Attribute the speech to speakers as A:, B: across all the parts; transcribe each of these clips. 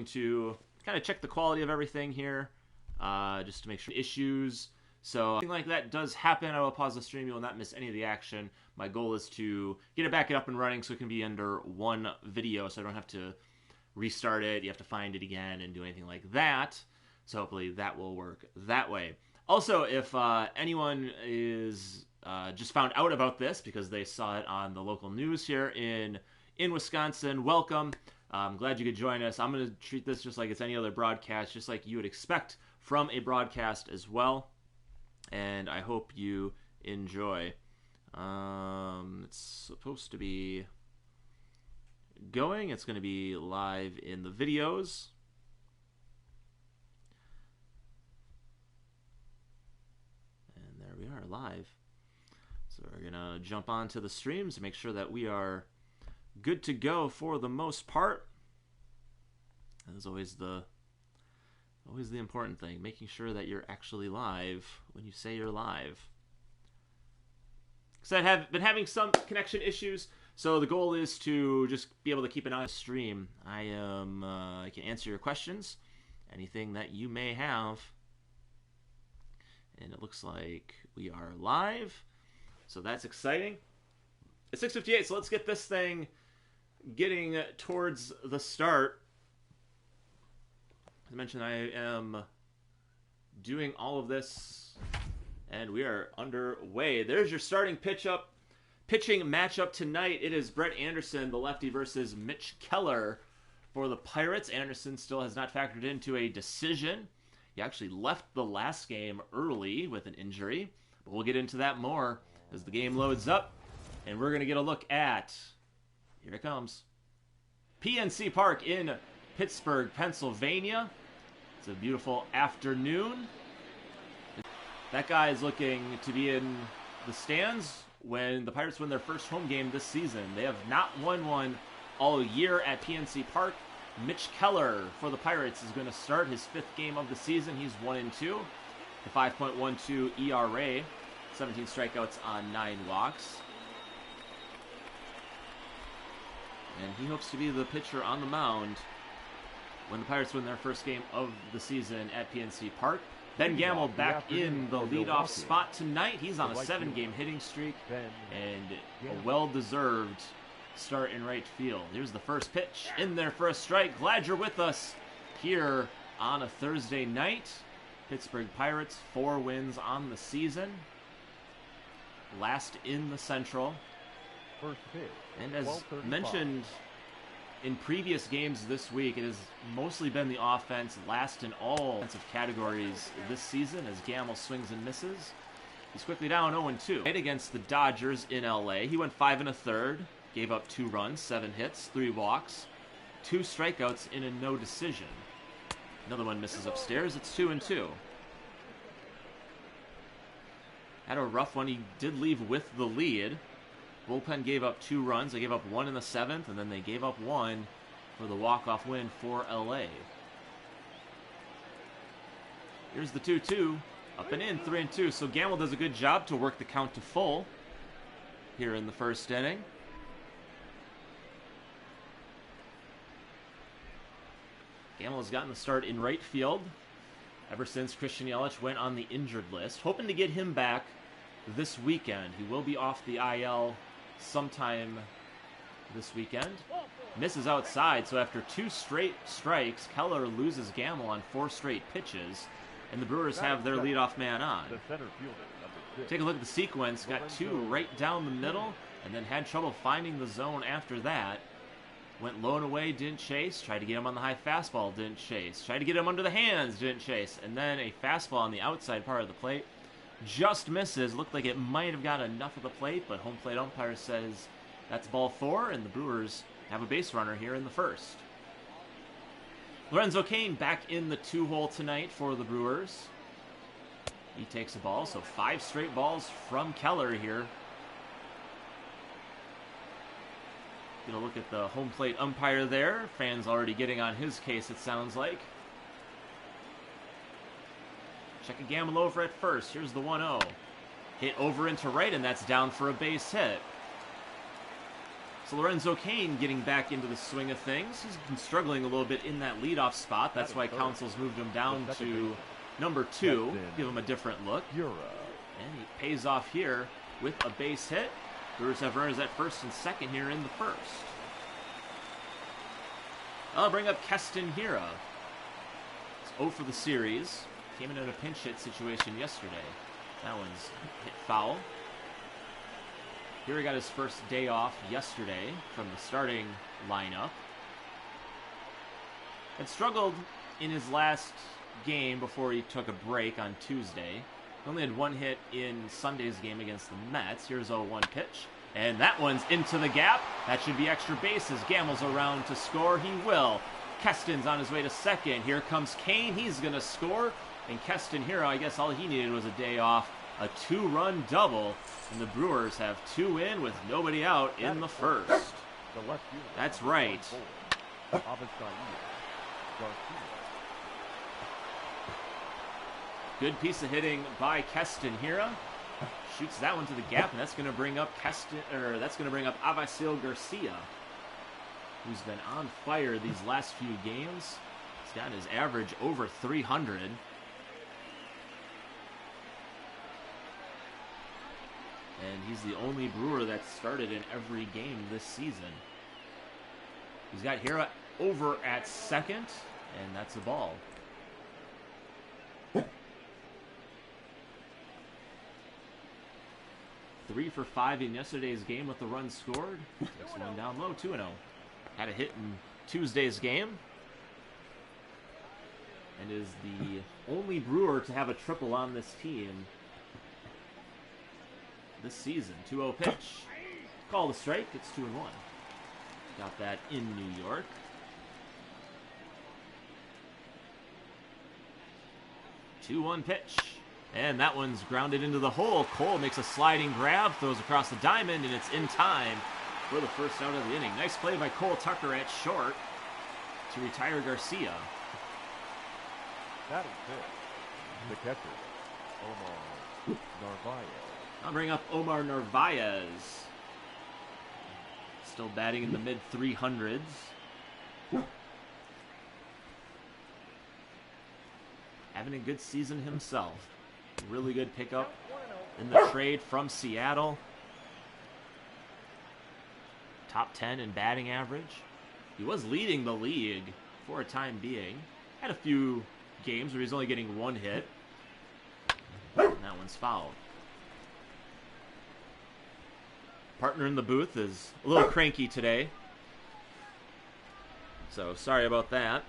A: going to kind of check the quality of everything here, just to make sure issues. So if something like that does happen, I will pause the stream. You will not miss any of the action. My goal is to get it back up and running so it can be under one video, so I don't have to restart it. You have to find it again and do anything like that. So hopefully that will work that way. Also, if anyone is just found out about this because they saw it on the local news here in Wisconsin, welcome. I'm glad you could join us. I'm going to treat this just like it's any other broadcast, just like you would expect from a broadcast as well. And I hope you enjoy. It's supposed to be going. It's going to be live in the videos. And there we are, live. So we're going to jump onto the streams to make sure that we are good to go for the most part. That's always the important thing, making sure that you're actually live when you say you're live. Because I have been having some connection issues, so the goal is to just be able to keep an eye on the stream. I can answer your questions, anything that you may have. And it looks like we are live, so that's exciting. It's 6:58, so let's get this thing getting towards the start. As I mentioned, I am doing all of this, and we are underway. There's your starting pitching matchup tonight. It is Brett Anderson, the lefty, versus Mitch Keller for the Pirates. Anderson still has not factored into a decision. He actually left the last game early with an injury, but we'll get into that more as the game loads up, and we're going to get a look at, here it comes, PNC Park in Pittsburgh, Pennsylvania. It's a beautiful afternoon. That guy is looking to be in the stands when the Pirates win their first home game this season. They have not won one all year at PNC Park. Mitch Keller for the Pirates is going to start his 5th game of the season. He's 1-2, the 5.12 ERA, 17 strikeouts on 9 walks. And he hopes to be the pitcher on the mound when the Pirates win their first game of the season at PNC Park. Ben Gamble back in the leadoff spot tonight. He's on a 7-game hitting streak and a well-deserved start in right field. Here's the first pitch in there for a strike. Glad you're with us here on a Thursday night. Pittsburgh Pirates, 4 wins on the season. Last in the Central. And as mentioned in previous games this week, it has mostly been the offense, last in all offensive categories this season as Gamble swings and misses. He's quickly down 0-2. Against the Dodgers in LA, he went 5 1/3, gave up 2 runs, 7 hits, 3 walks, 2 strikeouts in a no decision. Another one misses upstairs. It's 2-2. Had a rough one. He did leave with the lead. Bullpen gave up 2 runs. They gave up 1 in the 7th, and then they gave up 1 for the walk-off win for LA. Here's the 2-2. Up and in, 3-2. So Gamble does a good job to work the count to full here in the first inning. Gamble has gotten the start in right field ever since Christian Yelich went on the injured list. Hoping to get him back this weekend. He will be off the IL sometime this weekend. Misses outside, so after 2 straight strikes, Keller loses Gamble on 4 straight pitches, and the Brewers have their leadoff man on. Take a look at the sequence. Got 2 right down the middle, and then had trouble finding the zone after that. Went low and away, didn't chase. Tried to get him on the high fastball, didn't chase. Tried to get him under the hands, didn't chase. And then a fastball on the outside part of the plate. Just misses. Looked like it might have got enough of the plate, but home plate umpire says that's ball 4, and the Brewers have a base runner here in the first. Lorenzo Cain back in the 2-hole tonight for the Brewers. He takes a ball, so 5 straight balls from Keller here. Gonna look at the home plate umpire there. Fans already getting on his case, it sounds like. Check a Gamble over at first. Here's the 1-0. Hit over into right, and that's down for a base hit. So Lorenzo Cain getting back into the swing of things. He's been struggling a little bit in that leadoff spot. That's why Council's moved him down to number 2. Give him a different look. And he pays off here with a base hit. Brewers have runners at first and second here in the first. I'll bring up Keston Hiura. It's 0 for the series. Came in a pinch hit situation yesterday. That one's hit foul. Hiura got his first day off yesterday from the starting lineup. Had struggled in his last game before he took a break on Tuesday. Only had 1 hit in Sunday's game against the Mets. Here's a 1 pitch. And that one's into the gap. That should be extra bases. Gamel's around to score. He will. Keston's on his way to second. Here comes Cain. He's going to score. And Keston Hiura, I guess all he needed was a day off. A 2-run double. And the Brewers have 2 in with nobody out in the first. That's right. Good piece of hitting by Keston Hiura. Shoots that one to the gap, and that's going to bring up Avisail Garcia, who's been on fire these last few games. He's gotten his average over 300. And he's the only Brewer that's started in every game this season. He's got Hiura over at second, and that's a ball. 3 for 5 in yesterday's game with the run scored. Takes one down low, 2-0. Had a hit in Tuesday's game. And is the only Brewer to have a triple on this team this season. 2-0 pitch. Call the strike. It's 2-1. Got that in New York. Two-one pitch. And that one's grounded into the hole. Cole makes a sliding grab, throws across the diamond, and it's in time for the first out of the inning. Nice play by Cole Tucker at short to retire Garcia.
B: That is it. The catcher, Omar Narvaez.
A: I'll bring up Omar Narvaez. Still batting in the mid-300s. Having a good season himself. Really good pickup in the trade from Seattle. Top 10 in batting average. He was leading the league for a time being. Had a few games where he's only getting 1 hit. And that one's fouled. Partner in the booth is a little cranky today. So sorry about that.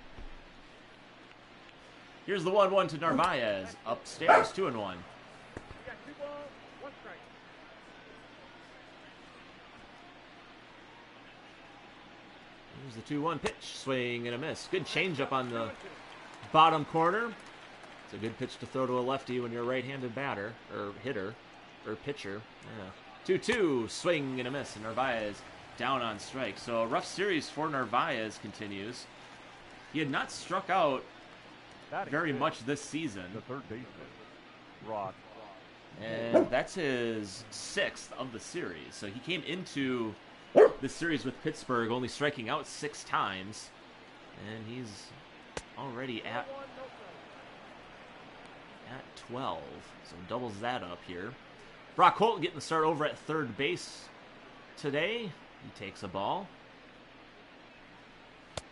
A: Here's the 1-1 to Narvaez. Upstairs, 2-1. Here's the 2-1 pitch. Swing and a miss. Good changeup on the bottom corner. It's a good pitch to throw to a lefty when you're a right-handed batter, or hitter, or pitcher. Yeah. 2-2. Swing and a miss. And Narvaez down on strike. So a rough series for Narvaez continues. He had not struck out very much this season.
B: The third baseman, Rock.
A: And that's his 6th of the series. So he came into this series with Pittsburgh only striking out 6 times. And he's already at 12. So doubles that up here. Brock Holt getting the start over at third base today. He takes a ball. That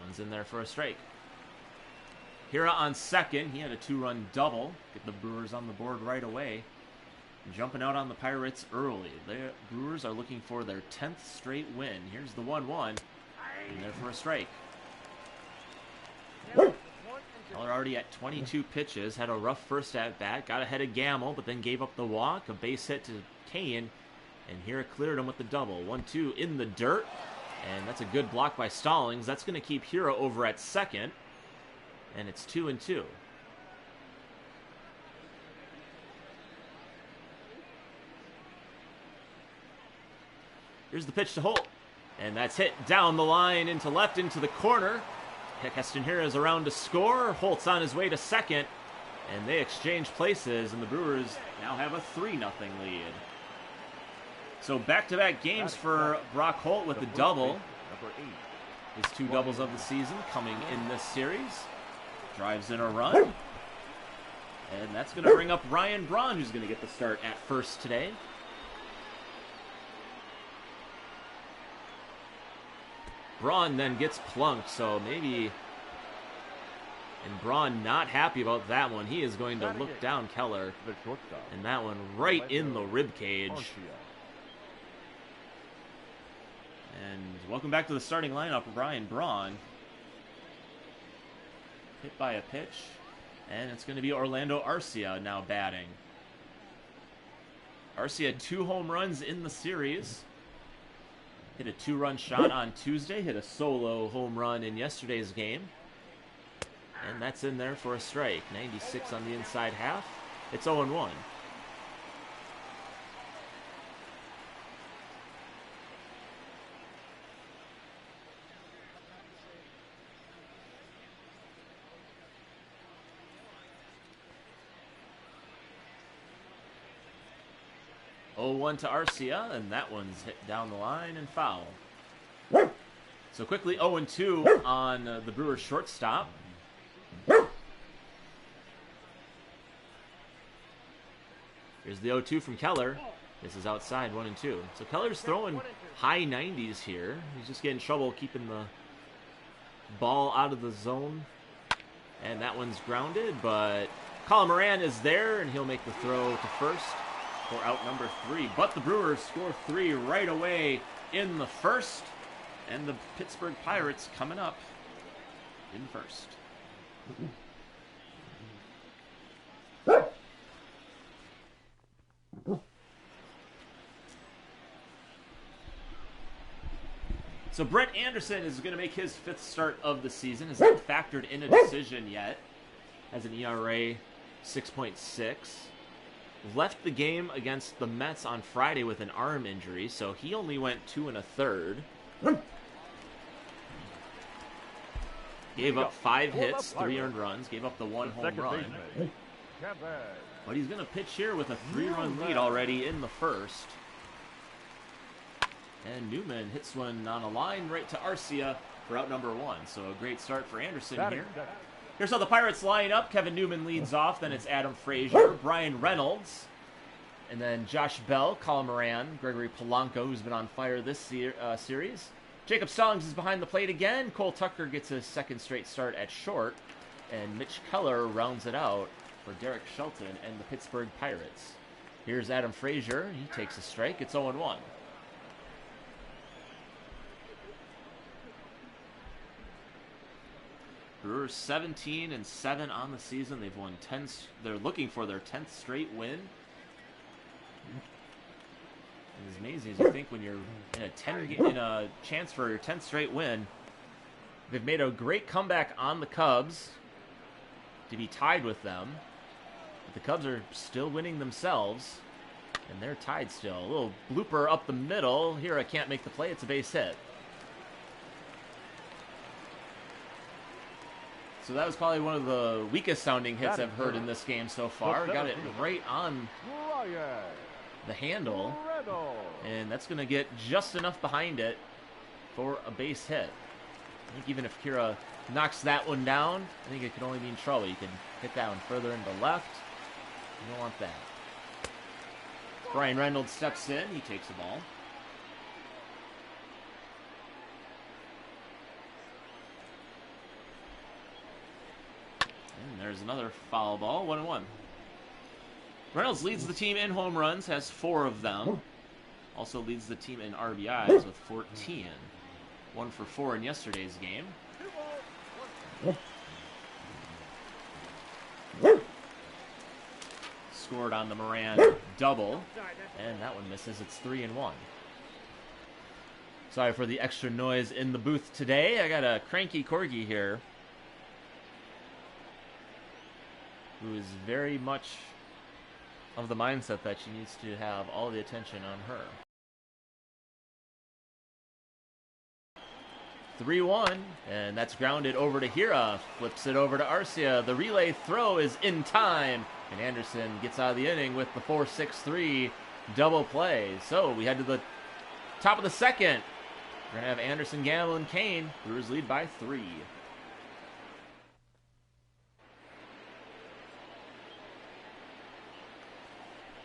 A: one's in there for a strike. Hiura on second. He had a 2-run double. Get the Brewers on the board right away. Jumping out on the Pirates early. The Brewers are looking for their 10th straight win. Here's the 1-1. And there for a strike. They're already at 22 pitches. Had a rough first at-bat. Got ahead of Gamel, but then gave up the walk. A base hit to Cain. And Hiura cleared him with the double. 1-2 in the dirt. And that's a good block by Stallings. That's going to keep Hiura over at second. And it's 2-2. Here's the pitch to Holt. And that's hit down the line into left into the corner. Keston Hiura is around to score. Holt's on his way to second. And they exchange places. And the Brewers now have a 3-0 lead. So back-to-back games for Brock Holt with a double. His 2 doubles of the season coming in this series. Drives in a run. And that's going to bring up Ryan Braun, who's going to get the start at first today. Braun then gets plunked, so maybe... And Braun not happy about that one. He is going to look down Keller. And that one right in the rib cage. And welcome back to the starting lineup, Ryan Braun. Hit by a pitch. And it's going to be Orlando Arcia now batting. Arcia 2 home runs in the series. Hit a 2-run shot on Tuesday. Hit a solo home run in yesterday's game. And that's in there for a strike. 96 on the inside half. It's 0-1. To Arcia, and that one's hit down the line and foul. So quickly 0-2 on the Brewers shortstop. Here's the 0-2 from Keller. This is outside, 1-2. So Keller's throwing high 90s here. He's just getting trouble keeping the ball out of the zone. And that one's grounded, but Colin Moran is there, and he'll make the throw to first for out number 3. But the Brewers score 3 right away in the first. And the Pittsburgh Pirates coming up in first. So Brett Anderson is going to make his 5th start of the season. Has not factored in a decision yet. Has an ERA 6.6. Left the game against the Mets on Friday with an arm injury, so he only went 2 1/3. Gave up 5 hits, 3 earned runs, gave up the 1 home run. But he's going to pitch here with a 3-run lead already in the first. And Newman hits one on a line right to Arcia for out number 1. So a great start for Anderson here. Here's how the Pirates line up. Kevin Newman leads off. Then it's Adam Frazier, Brian Reynolds, and then Josh Bell, Colin Moran, Gregory Polanco, who's been on fire this series. Jacob Stallings is behind the plate again. Cole Tucker gets his 2nd straight start at short. And Mitch Keller rounds it out for Derek Shelton and the Pittsburgh Pirates. Here's Adam Frazier. He takes a strike. It's 0-1. Brewers 17-7 on the season. They've won 10. They're looking for their 10th straight win. It's amazing as you think when you're in a chance for your 10th straight win. They've made a great comeback on the Cubs to be tied with them. But the Cubs are still winning themselves, and they're tied still. A little blooper up the middle. Here I can't make the play. It's a base hit. So that was probably one of the weakest sounding hits I've heard in this game so far. Got it right on the handle. And that's going to get just enough behind it for a base hit. I think even if Kira knocks that one down, I think it could only be in trouble. You can hit that one further into left. You don't want that. Brian Reynolds steps in. He takes the ball. And there's another foul ball, 1-1. Reynolds leads the team in home runs, has 4 of them. Also leads the team in RBIs with 14. 1 for 4 in yesterday's game. Scored on the Moran double, and that one misses. It's 3-1. Sorry for the extra noise in the booth today. I got a cranky corgi here who is very much of the mindset that she needs to have all the attention on her. 3-1, and that's grounded over to Hira. Flips it over to Arcia. The relay throw is in time, and Anderson gets out of the inning with the 4-6-3 double play. So we head to the top of the second. We're going to have Anderson, Gamble, and Kane. Brewers lead by 3.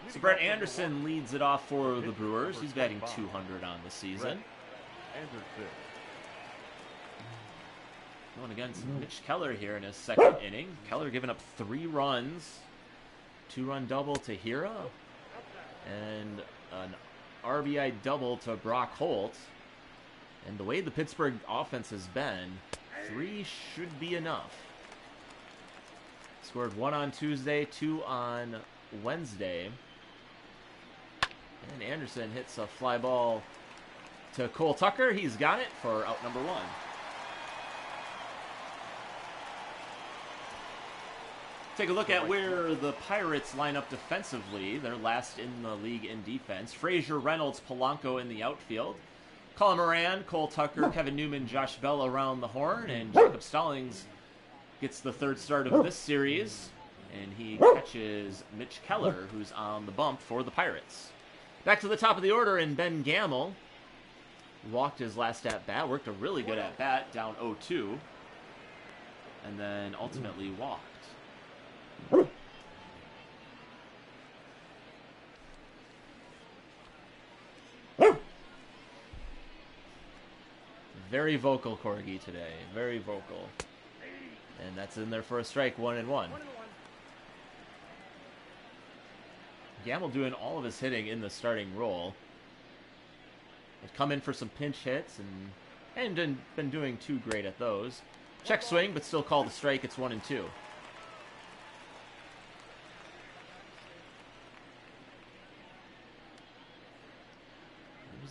A: So Brett Anderson leads it off for the Brewers. He's batting .200 on the season. Going against Mitch Keller here in his second inning. Keller giving up 3 runs. 2-run double to Hira. And an RBI double to Brock Holt. And the way the Pittsburgh offense has been, 3 should be enough. Scored 1 on Tuesday, 2 on Wednesday. And Anderson hits a fly ball to Cole Tucker. He's got it for out number 1. Take a look at where the Pirates line up defensively. They're last in the league in defense. Frazier, Reynolds, Polanco in the outfield. Colin Moran, Cole Tucker, Kevin Newman, Josh Bell around the horn. And Jacob Stallings gets the 3rd start of this series. And he catches Mitch Keller, who's on the bump for the Pirates. Back to the top of the order, and Ben Gamble walked his last at-bat. Worked a really good at-bat, down 0-2. And then ultimately walked. Very vocal Corgi today. Very vocal. And that's in there for a strike, 1-1. Gamble doing all of his hitting in the starting role. Had come in for some pinch hits and been doing too great at those. Check swing, but still called a strike. It's 1-2. There's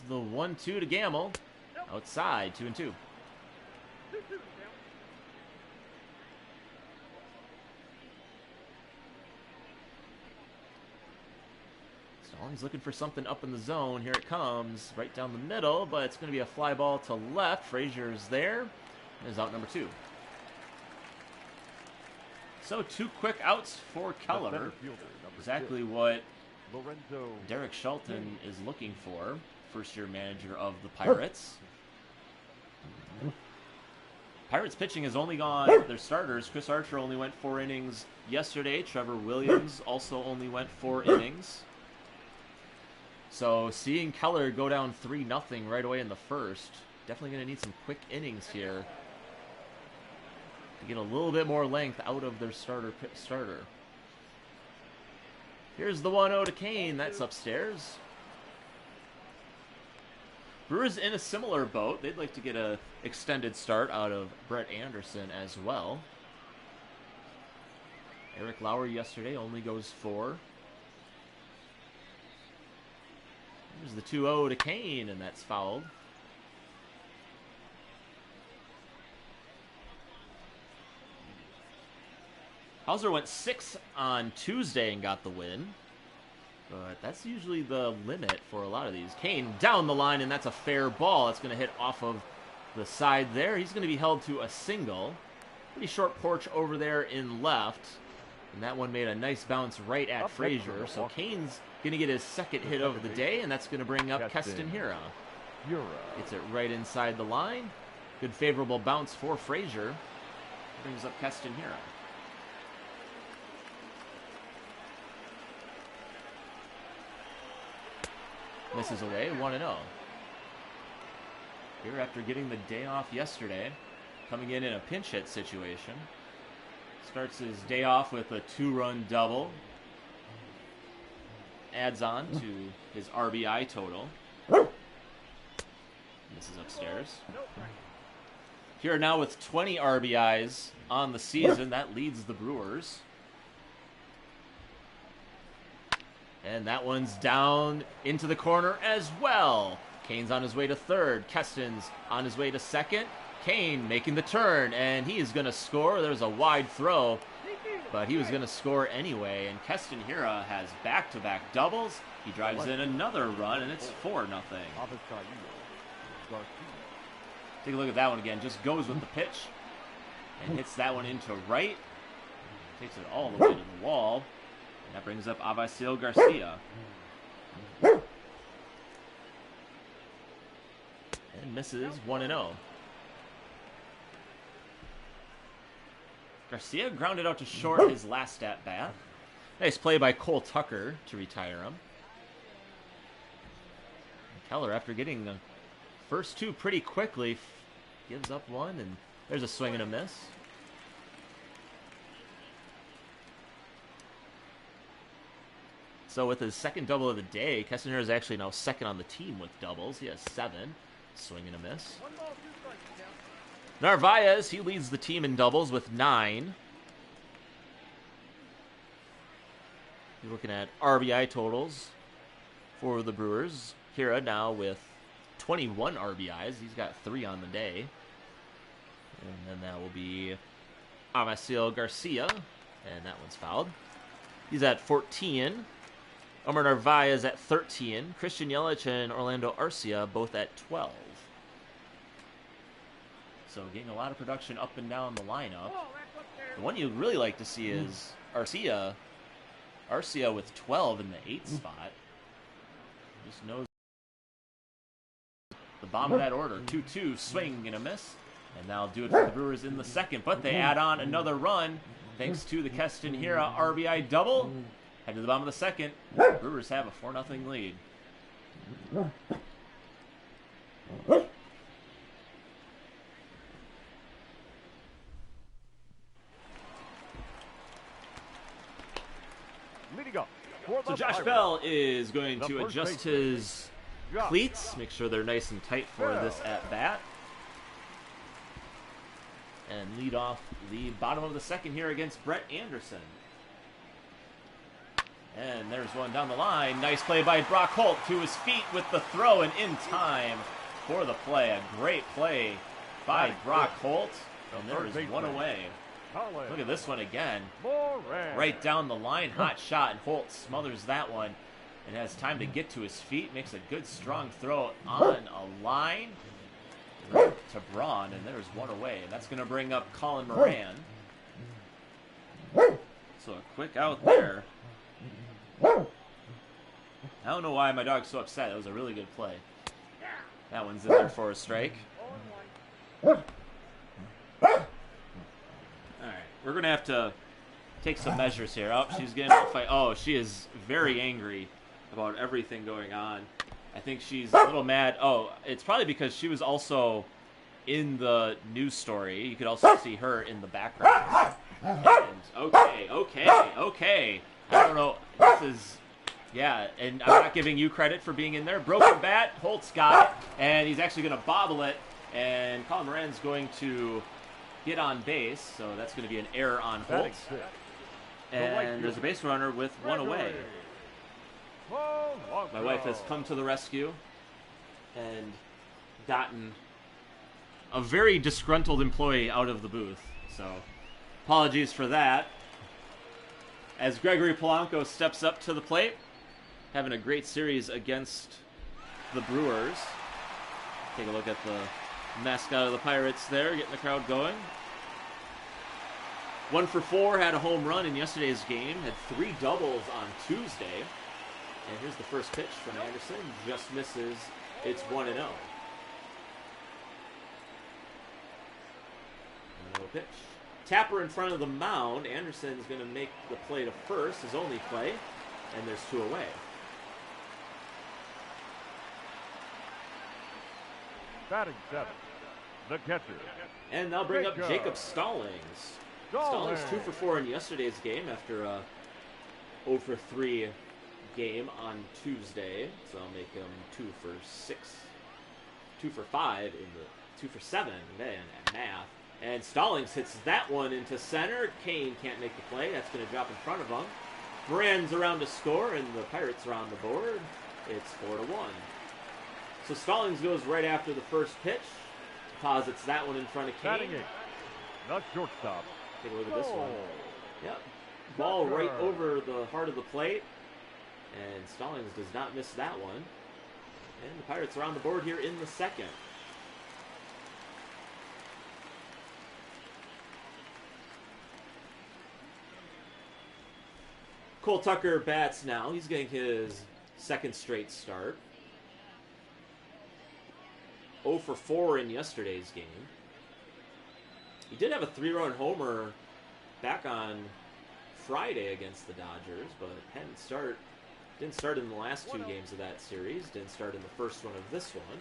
A: the 1-2 to Gamble. Outside, 2-2. Stallings looking for something up in the zone. Here it comes, right down the middle, but it's going to be a fly ball to left. Frazier's there. And is out number 2. So 2 quick outs for Keller. Exactly what Derek Shelton is looking for. First-year manager of the Pirates. Pirates pitching has only gone, their starters, Chris Archer only went 4 innings yesterday. Trevor Williams also only went 4 innings. So seeing Keller go down 3-0 right away in the first, definitely going to need some quick innings here to get a little bit more length out of their starter. Here's the 1-0 to Kane. That's upstairs. Brewers in a similar boat. They'd like to get an extended start out of Brett Anderson as well. Eric Lauer yesterday only goes 4. There's the 2-0 to Kane, and that's fouled. Hauser went 6 on Tuesday and got the win. But that's usually the limit for a lot of these. Kane down the line, and that's a fair ball. It's going to hit off of the side there. He's going to be held to a single. Pretty short porch over there in left. And that one made a nice bounce right at Frazier. So Kane's going to get his 2nd hit of the day, and that's going to bring up Keston Hira. Gets it right inside the line. Good favorable bounce for Frazier. Brings up Keston Hira. Misses away, 1-0. Here after getting the day off yesterday, coming in a pinch hit situation. Starts his day off with a 2-run double. Adds on to his RBI total. This is upstairs. Here now with 20 RBIs on the season. That leads the Brewers. And that one's down into the corner as well. Kane's on his way to 3rd. Keston's on his way to 2nd. Kane making the turn, and he is going to score. There's a wide throw, but he was going to score anyway. And Keston Hira has back-to-back doubles. He drives in another run, and it's 4-0. Take a look at that one again. Just goes with the pitch and hits that one into right. Takes it all the way to the wall. And that brings up Avasil Garcia. And misses 1-0. Garcia grounded out to short his last at bat. Nice play by Cole Tucker to retire him. Keller, after getting the first two pretty quickly, gives up one, and there's a swing and a miss. So with his second double of the day, Kessinger is actually now second on the team with doubles. He has 7. Swing and a miss. Narvaez, he leads the team in doubles with 9. You're looking at RBI totals for the Brewers. Hira now with 21 RBIs. He's got 3 on the day. And then that will be Amaciel Garcia. And that one's fouled. He's at 14. Omar Narvaez at 13. Christian Yelich and Orlando Arcia both at 12. So getting a lot of production up and down the lineup. The one you'd really like to see is Arcia with 12 in the 8th spot. Just knows the bottom of that order. 2-2, swing and a miss. And that'll do it for the Brewers in the second. But they add on another run thanks to the Keston Hira RBI double. Head to the bottom of the second. Brewers have a 4-0 lead. So Josh Bell is going to adjust his cleats, make sure they're nice and tight for this at-bat. And lead off the bottom of the second here against Brett Anderson. And there's one down the line. Nice play by Brock Holt to his feet with the throw and in time for the play. A great play by Brock Holt. And there is one away. Look at this one again. Right down the line, hot shot, and Holt smothers that one and has time to get to his feet. Makes a good strong throw on a line to Braun, and there's one away. And that's going to bring up Colin Moran. So a quick out there. I don't know why my dog's so upset. That was a really good play. That one's in there for a strike. Alright, we're going to have to take some measures here. Oh, she's getting a fight. Oh, she is very angry about everything going on. I think she's a little mad. Oh, it's probably because she was also in the news story. You could also see her in the background. And okay. I don't know. This is, yeah, and I'm not giving you credit for being in there. Broken bat. Holt's got it, and he's actually going to bobble it. And Colin Moran's going to get on base, so that's going to be an error on Holt. And there's a base runner with one away. My wife has come to the rescue and gotten a very disgruntled employee out of the booth. So apologies for that. As Gregory Polanco steps up to the plate, having a great series against the Brewers. Take a look at the mascot of the Pirates there, getting the crowd going. 1 for 4, had a home run in yesterday's game, had 3 doubles on Tuesday. And here's the first pitch from Anderson, just misses. It's 1-0. 1-0 pitch. Tapper in front of the mound. Anderson's going to make the play to first, his only play, and there's 2 away.
B: Batting 7, the catcher.
A: And they'll bring up Jacob Stallings. Stallings 2 for 4 in yesterday's game after a 0 for 3 game on Tuesday. So I'll make him 2 for 6, 2 for 5 in the 2 for 7 man at math. And Stallings hits that one into center. Kane can't make the play. That's going to drop in front of him. Moran's around to score, and the Pirates are on the board. It's 4-1. So Stallings goes right after the first pitch. Deposits that one in front of Kane.
B: Not shortstop.
A: Take a look at this one. Yep. Ball right over the heart of the plate. And Stallings does not miss that one. And the Pirates are on the board here in the second. Cole Tucker bats now. He's getting his second straight start. 0 for 4 in yesterday's game. He did have a 3-run homer back on Friday against the Dodgers, but didn't start in the last 2 games of that series. Didn't start in the first one of this one.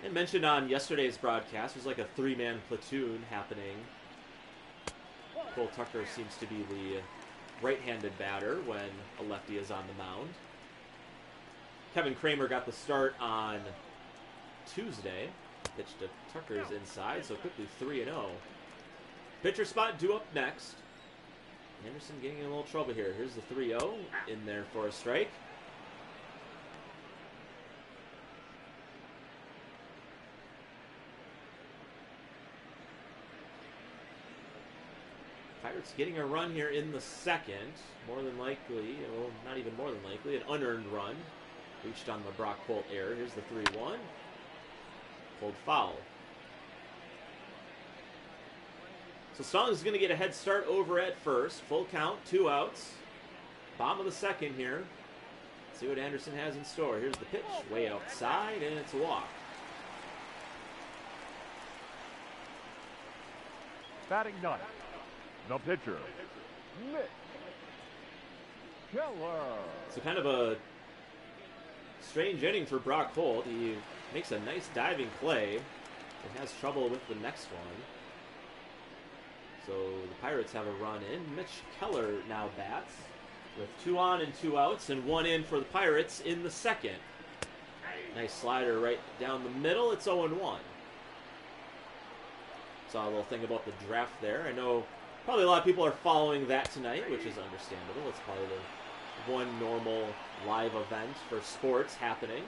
A: And mentioned on yesterday's broadcast, it was like a 3-man platoon happening. Cole Tucker seems to be the right-handed batter when a lefty is on the mound. Kevin Kramer got the start on Tuesday. Pitched to Tucker's inside, so quickly 3-0. Pitcher spot due up next. Anderson getting in a little trouble here. Here's the 3-0 in there for a strike. Pirates getting a run here in the second. More than likely, well, not even more than likely, an unearned run. Reached on the Brock Holt error. Here's the 3-1. Pulled foul. So Strong is going to get a head start over at first. Full count, 2 outs. Bottom of the second here. Let's see what Anderson has in store. Here's the pitch, way outside, and it's a walk.
B: Batting ninth, the pitcher, Mitch Keller.
A: So kind of a strange inning for Brock Holt. He makes a nice diving play and has trouble with the next one. So the Pirates have a run in. Mitch Keller now bats with 2 on and 2 outs and 1 in for the Pirates in the second. Nice slider right down the middle. It's 0-1. Saw a little thing about the draft there. I know probably a lot of people are following that tonight, which is understandable. It's probably the one normal live event for sports happening.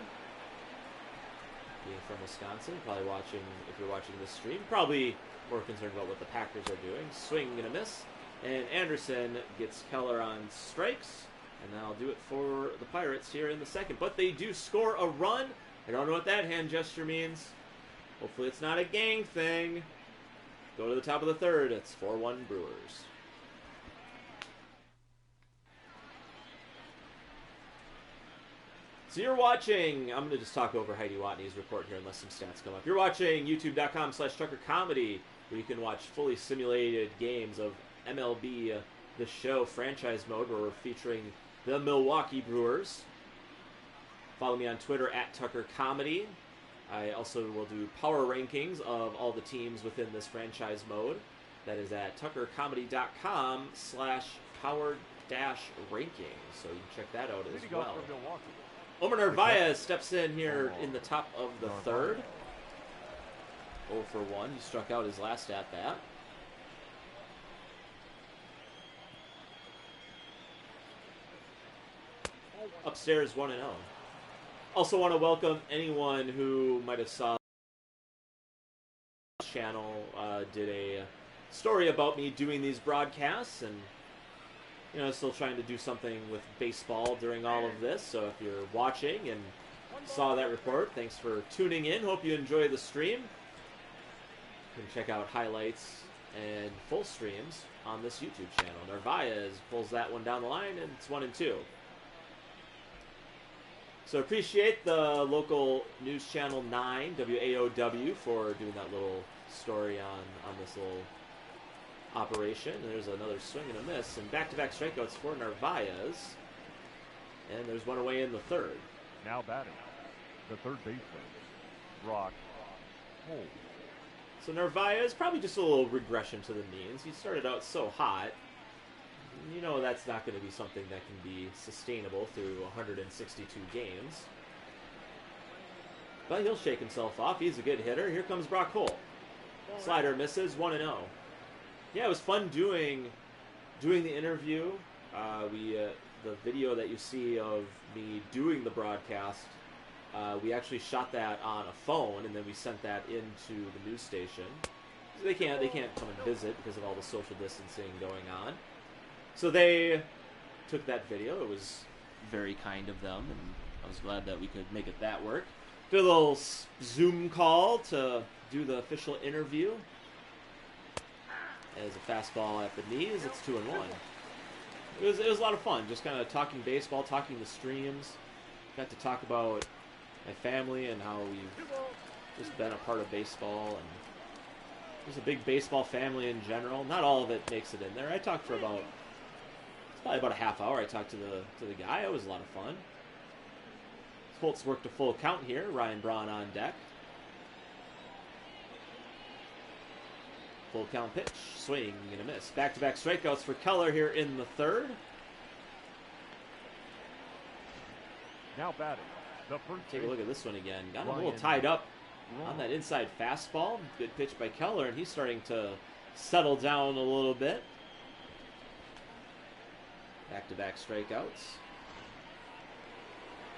A: Being from Wisconsin, probably watching, if you're watching this stream, probably more concerned about what the Packers are doing. Swing and a miss. And Anderson gets Keller on strikes. And that'll do it for the Pirates here in the second. But they do score a run. I don't know what that hand gesture means. Hopefully it's not a gang thing. Go to the top of the third. It's 4-1 Brewers. So you're watching, I'm going to just talk over Heidi Watney's report here unless some stats come up. You're watching youtube.com/Tucker Comedy, where you can watch fully simulated games of MLB The Show franchise mode, where we're featuring the Milwaukee Brewers. Follow me on Twitter @Tucker Comedy. I also will do power rankings of all the teams within this franchise mode. That is at tuckercomedy.com/power-rankings. So you can check that out as well. Omar Narvaez steps in here in the top of the third. 0 for 1. He struck out his last at-bat. Upstairs 1-0. Also want to welcome anyone who might have saw the channel. Did a story about me doing these broadcasts, and you know, still trying to do something with baseball during all of this. So if you're watching and saw that report, thanks for tuning in. Hope you enjoy the stream. You can check out highlights and full streams on this YouTube channel. Narvaez pulls that one down the line, and it's 1-2. So appreciate the local news channel 9, WAOW, for doing that little story on this little operation. And there's another swing and a miss, and back-to-back strikeouts for Narvaez. And there's one away in the third.
B: Now batting, the third baseman, Brock Holt.
A: So Narvaez, probably just a little regression to the means. He started out so hot. You know that's not going to be something that can be sustainable through 162 games. But he'll shake himself off. He's a good hitter. Here comes Brock Holt. Slider misses, 1-0. Yeah, it was fun doing the interview. The video that you see of me doing the broadcast, we actually shot that on a phone, and then we sent that into the news station. So they can't come and visit because of all the social distancing going on. So they took that video. It was very kind of them, and I was glad that we could make it that work. Did a little Zoom call to do the official interview. As a fastball at the knees, it's 2-1. It was a lot of fun, just kind of talking baseball, talking the streams. Got to talk about my family and how we've just been a part of baseball and just a big baseball family in general. Not all of it makes it in there. I talked for probably about a half hour. I talked to the guy. It was a lot of fun. Colts worked a full count here. Ryan Braun on deck. Full count pitch. Swing and a miss. Back-to-back strikeouts for Keller here in the third.
B: Now batting. The first
A: Take a look at this one again. Got him a
B: Ryan
A: little tied up on that inside fastball. Good pitch by Keller, and he's starting to settle down a little bit. Back-to-back strikeouts.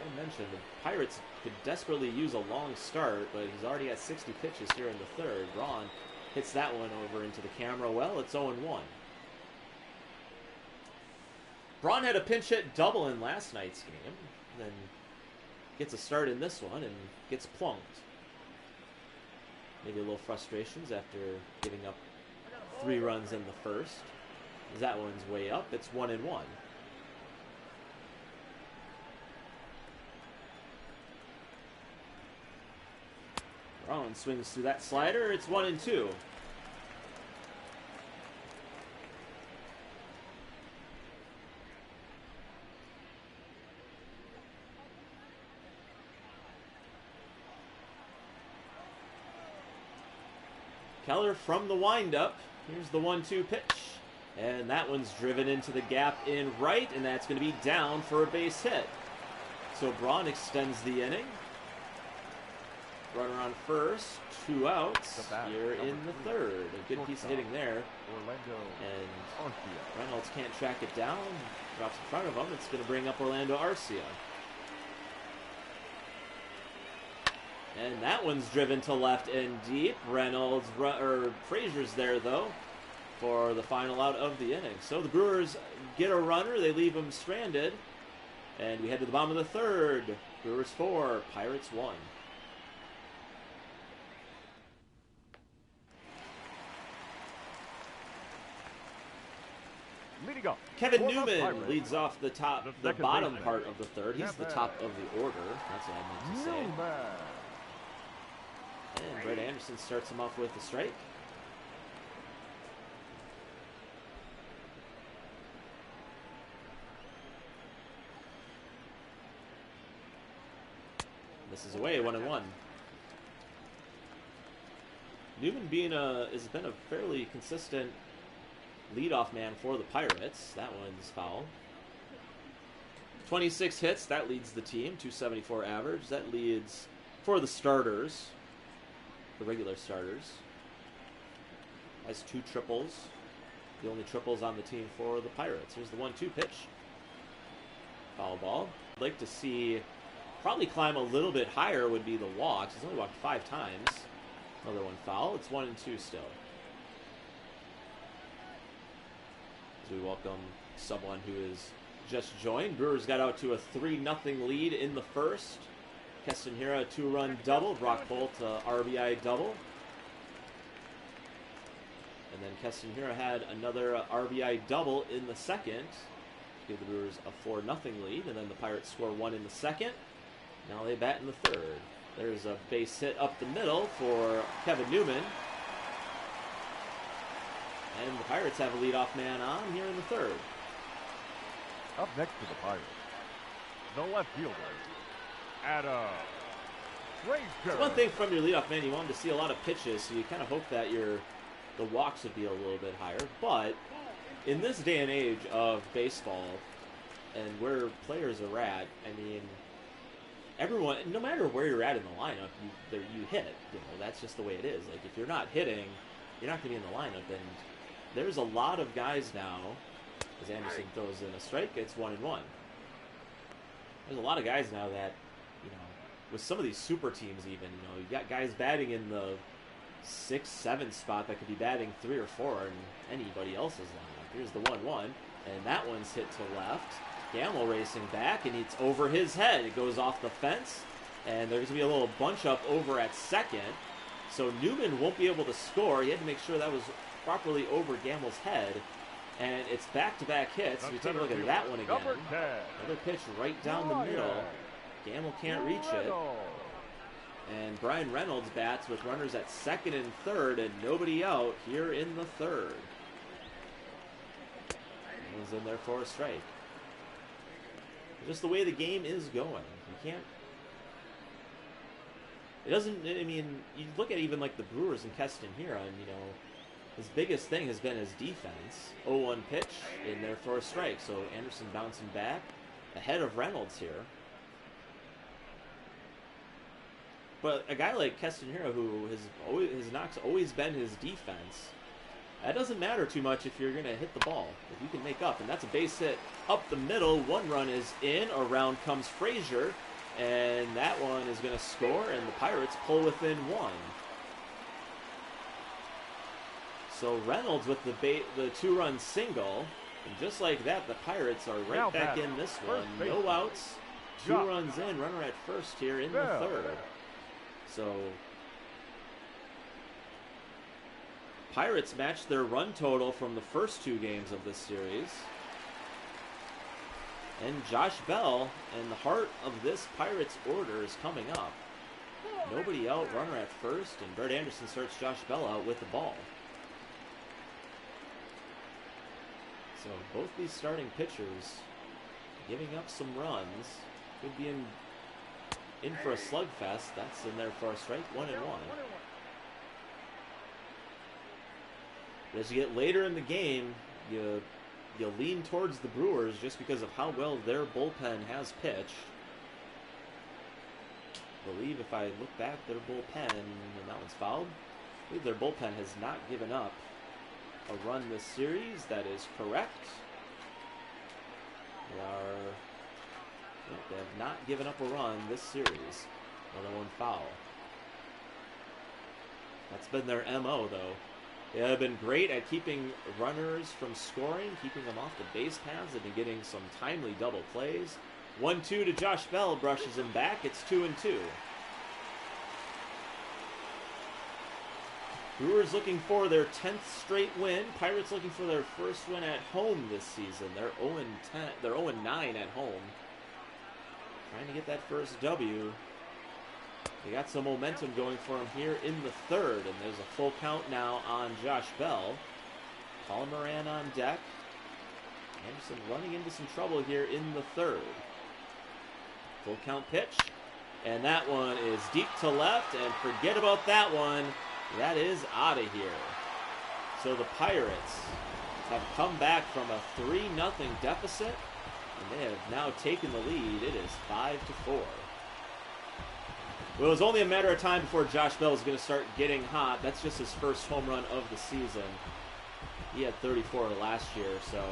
A: I mentioned the Pirates could desperately use a long start, but he's already got 60 pitches here in the third. Braun hits that one over into the camera well. It's 0-1. Braun had a pinch hit double in last night's game, then gets a start in this one and gets plunked. Maybe a little frustrations after giving up 3 runs in the first. That one's way up. It's 1-1. Braun swings through that slider. It's 1-2. Keller from the windup. Here's the 1-2 pitch. And that one's driven into the gap in right, and that's going to be down for a base hit. So Braun extends the inning. Runner on first, 2 outs here in the third. A good piece of hitting there. And Reynolds can't track it down. Drops in front of him. It's going to bring up Orlando Arcia. And that one's driven to left and deep. Reynolds, Frazier's there though for the final out of the inning. So the Brewers get a runner. They leave him stranded. And we head to the bottom of the third. Brewers 4, Pirates 1. Kevin Newman leads off the bottom part of the third. He's the top of the order. That's what I meant to say. And Brett Anderson starts him off with a strike. This is away, 1-1. Newman has been a fairly consistent leadoff man for the Pirates. That one's foul. 26 hits, that leads the team, 274 average. That leads for the starters, the regular starters. Has 2 triples. The only triples on the team for the Pirates. Here's the 1-2 pitch. Foul ball. I'd like to see probably climb a little bit higher would be the walks. He's only walked 5 times. Another one foul. It's 1-2 still. We welcome someone who is just joined. Brewers got out to a 3-0 lead in the first. Keston Hiura, a 2-run double. Brock Holt, RBI double. And then Keston Hiura had another RBI double in the second. Give the Brewers a 4-0 lead. And then the Pirates score 1 in the second. Now they bat in the third. There's a base hit up the middle for Kevin Newman. And the Pirates have a leadoff man on here in the third.
B: Up next to the Pirates, the left fielder, Adam Frazier.
A: So one thing from your leadoff man, you want him to see a lot of pitches, so you kind of hope that the walks would be a little bit higher. But in this day and age of baseball and where players are at, I mean, everyone, no matter where you're at in the lineup, you hit. That's just the way it is. Like, if you're not hitting, you're not going to be in the lineup. And there's a lot of guys now, as Anderson throws in a strike, it's 1-1. There's a lot of guys now that, with some of these super teams even, you got guys batting in the 6, 7 spot that could be batting 3 or 4 in anybody else's lineup. Here's the 1-1, and that one's hit to left. Gamble racing back, and it's over his head. It goes off the fence, and there's going to be a little bunch up over at second. So Newman won't be able to score. He had to make sure that was properly over Gamble's head. And it's back-to-back hits. We take a look at that one again. Another pitch right down the middle. Gamble can't reach it. And Brian Reynolds bats with runners at second and third and nobody out here in the third. He's in there for a strike. Just the way the game is going. You can't... It doesn't... I mean, you look at even like the Brewers and Keston here, and, you know, his biggest thing has been his defense. 0-1 pitch in there for a strike. So Anderson bouncing back ahead of Reynolds here. But a guy like Keston Hero, who his knock's always been his defense, that doesn't matter too much if you're going to hit the ball. If you can make up, and that's a base hit up the middle. One run is in. Around comes Frazier, and that one is going to score, and the Pirates pull within one. So Reynolds with the two-run single, and just like that, the Pirates are right back in this one. No outs, 2 runs in, runner at first here in the third. So Pirates matched their run total from the first 2 games of this series. And Josh Bell, and the heart of this Pirates order, is coming up. Nobody out, runner at first, and Brett Anderson starts Josh Bell out with the ball. So both these starting pitchers giving up some runs. Could be in for a slugfest. That's in there for a strike, 1-1. But as you get later in the game, you lean towards the Brewers just because of how well their bullpen has pitched. I believe if I look back, their bullpen, and that one's fouled, I believe their bullpen has not given up a run this series. That is correct. They have not given up a run this series. Another one foul. That's been their MO, though. They have been great at keeping runners from scoring, keeping them off the base paths. They've been getting some timely double plays. 1-2 to Josh Bell, brushes him back. It's 2-2. Brewers looking for their 10th straight win. Pirates looking for their first win at home this season. They're 0-10. They're 0-9 at home. Trying to get that first W. They got some momentum going for him here in the third, and there's a full count now on Josh Bell. Colin Moran on deck. Anderson running into some trouble here in the third. Full count pitch, and that one is deep to left, and forget about that one. That is out of here. So the Pirates have come back from a 3-0 deficit, and they have now taken the lead. It is 5-4. Well, it was only a matter of time before Josh Bell was going to start getting hot. That's just his first home run of the season. He had 34 last year, so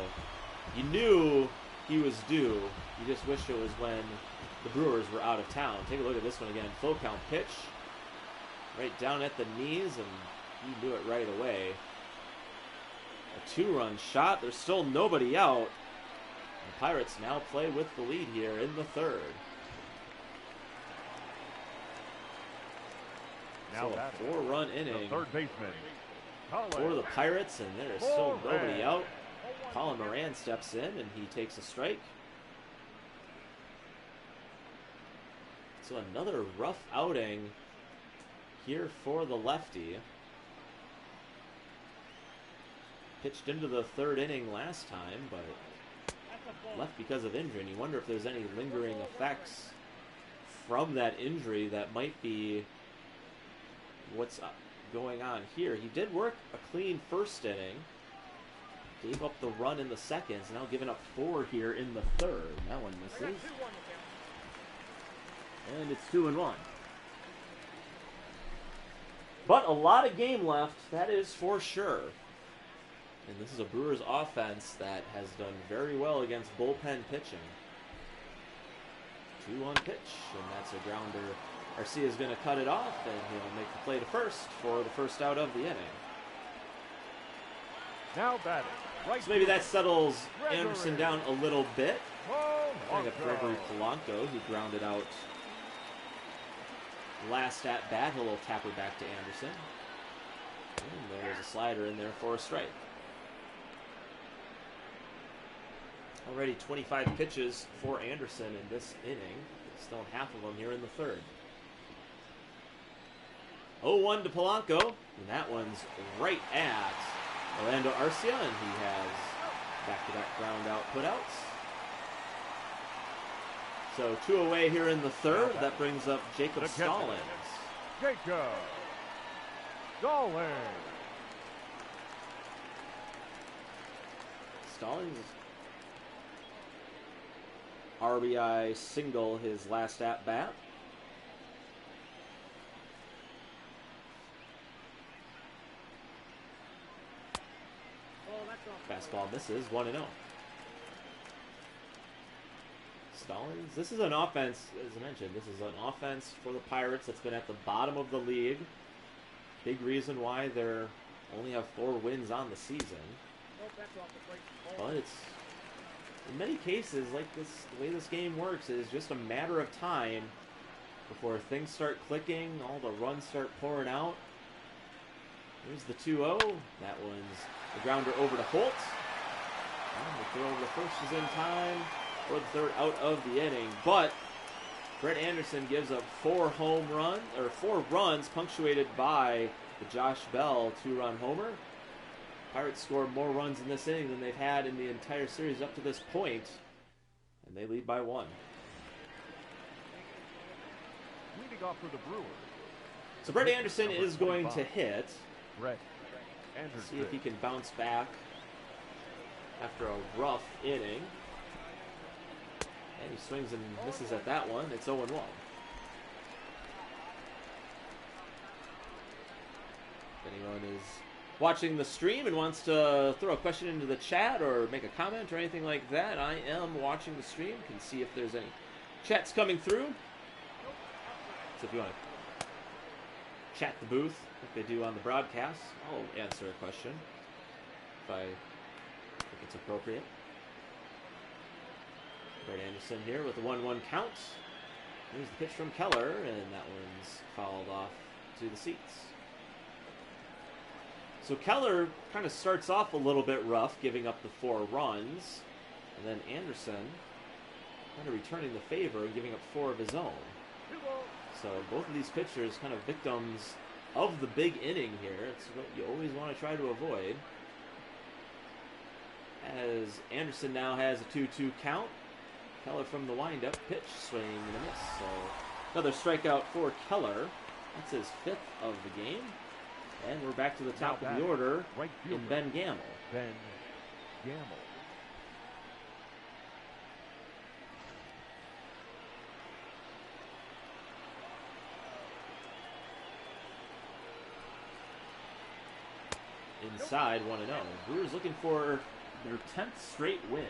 A: you knew he was due. You just wished it was when the Brewers were out of town. Take a look at this one again. Full count pitch. Right down at the knees, and he knew it right away. A 2-run shot. There's still nobody out. The Pirates now play with the lead here in the third.
B: Now
A: so a 4-run inning
B: third baseman
A: for the Pirates, and there is still nobody out. Colin Moran steps in, and he takes a strike. So another rough outing here for the lefty. Pitched into the third inning last time, but left because of injury. And you wonder if there's any lingering effects from that injury that might be what's going on here. He did work a clean first inning. Gave up the run in the seconds. Now giving up 4 here in the third. That one misses. And it's 2-1. But a lot of game left, that is for sure. And this is a Brewers offense that has done very well against bullpen pitching. 2-1 pitch, and that's a grounder. Garcia is going to cut it off, and he'll make the play to first for the first out of the inning.
B: Now batting. Right,
A: so maybe that settles Anderson down a little bit. I got Gregory Polanco, who grounded out last at bat. A little tapper back to Anderson. And there's a slider in there for a strike. Already 25 pitches for Anderson in this inning. Still half of them here in the third. 0-1 to Polanco, and that one's right at Orlando Arcia, and he has back-to-back ground-out putouts. So 2 away here in the third. That brings up Jacob Stallings.
B: Jacob Stallings.
A: Stallings RBI single his last at bat. Fastball misses, 1-0. Stallings, this is an offense, as I mentioned, this is an offense for the Pirates that's been at the bottom of the league. Big reason why they're only have 4 wins on the season. But it's, in many cases, like this, the way this game works is just a matter of time before things start clicking, all the runs start pouring out. Here's the 2-0. That one's the grounder over to Holt. And the throw over to first is in time for the third out of the inning. But Brett Anderson gives up 4 runs punctuated by the Josh Bell 2-run homer. Pirates scored more runs in this inning than they've had in the entire series up to this point, and they lead by 1.
B: Leading off for the Brewers.
A: So Brett Anderson is going to hit.
B: Brett Anderson.
A: See if he can bounce back after a rough inning. And he swings and misses at that one. It's 0-1. If anyone is watching the stream and wants to throw a question into the chat or make a comment or anything like that, I am watching the stream. Can see if there's any chats coming through. So if you want to chat the booth, like they do on the broadcast, I'll answer a question if I think it's appropriate. Brett Anderson here with a 1-1 count. Here's the pitch from Keller, and that one's fouled off to the seats. So Keller kind of starts off a little bit rough, giving up the 4 runs. And then Anderson kind of returning the favor and giving up 4 of his own. So both of these pitchers kind of victims of the big inning here. It's what you always want to try to avoid. As Anderson now has a 2-2 count. Keller from the windup, pitch, swing, and a miss. So another strikeout for Keller. That's his 5th of the game. And we're back to the top of the order in Ben Gamble.
B: Ben Gamble.
A: Inside 1-0. Brewers looking for their 10th straight win.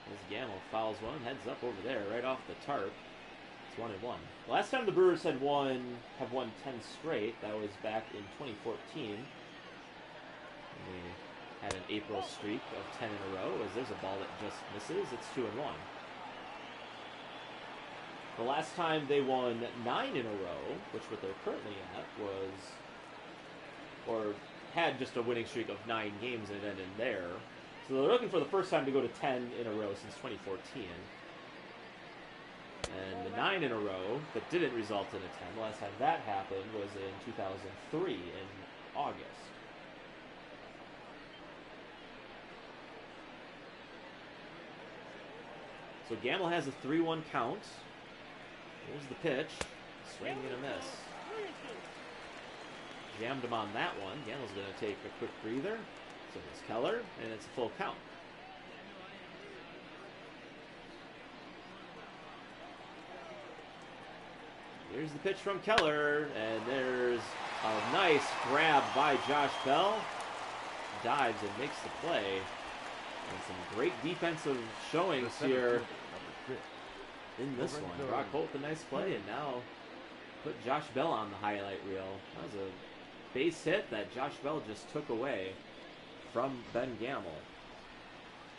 A: As Gamble fouls one, heads up over there, right off the tarp. It's 1-1. Last time the Brewers have won 10 straight, that was back in 2014. And they had an April streak of 10 in a row. As there's a ball that just misses, it's 2-1. The last time they won 9 in a row, which what they're currently at was, or had just a winning streak of 9 games and it ended there. So they're looking for the first time to go to 10 in a row since 2014. And the 9 in a row that didn't result in a 10, the last time that happened was in 2003 in August. So Gamble has a 3-1 count. Here's the pitch. Swing and a miss. Jammed him on that one. Gamble's going to take a quick breather. So it's Keller, and it's a full count. Here's the pitch from Keller, and there's a nice grab by Josh Bell. Dives and makes the play. And some great defensive showings here in this one. Brock Holt, a nice play, and now put Josh Bell on the highlight reel. That was a base hit that Josh Bell just took away from Ben Gamble.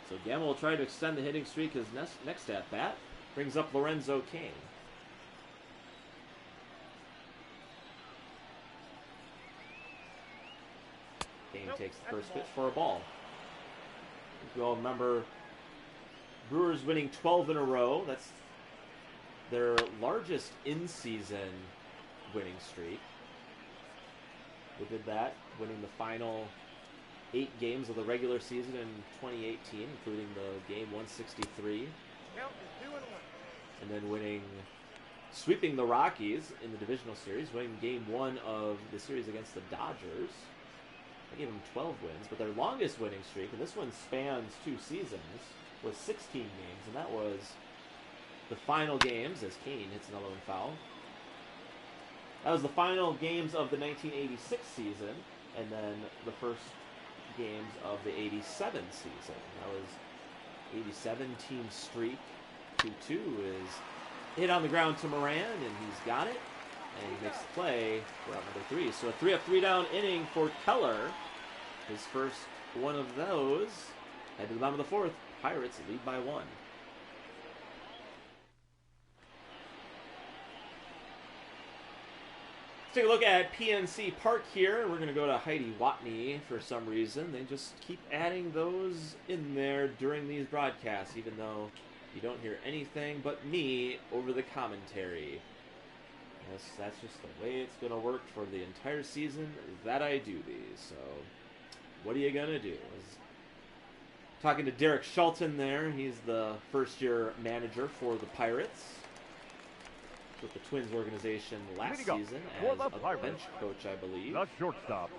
A: So Gamble will try to extend the hitting streak his next at bat. Brings up Lorenzo Cain. Cain takes the first pitch for a ball. If you all remember, Brewers winning 12 in a row. That's their largest in-season winning streak. They did that, winning the final 8 games of the regular season in 2018, including the game 163. And then sweeping the Rockies in the divisional series, winning game 1 of the series against the Dodgers. They gave them 12 wins, but their longest winning streak, and this one spans 2 seasons, was 16 games, and that was the final games, as Kane hits another one foul. That was the final games of the 1986 season, and then the first games of the 87 season. That was 87 team streak. 2-2 is hit on the ground to Moran, and he's got it. And he makes the play for out number 3. So a 3-up, 3-down inning for Keller. His first one of those. Head to the bottom of the 4th. Pirates lead by 1. Let's take a look at PNC Park here. We're going to go to Heidi Watney for some reason. They just keep adding those in there during these broadcasts, even though you don't hear anything but me over the commentary. That's just the way it's going to work for the entire season that I do these. So, what are you going to do? I was talking to Derek Shelton there. He's the first-year manager for the Pirates. With the Twins organization last season as a bench coach, I believe.
B: The shortstop.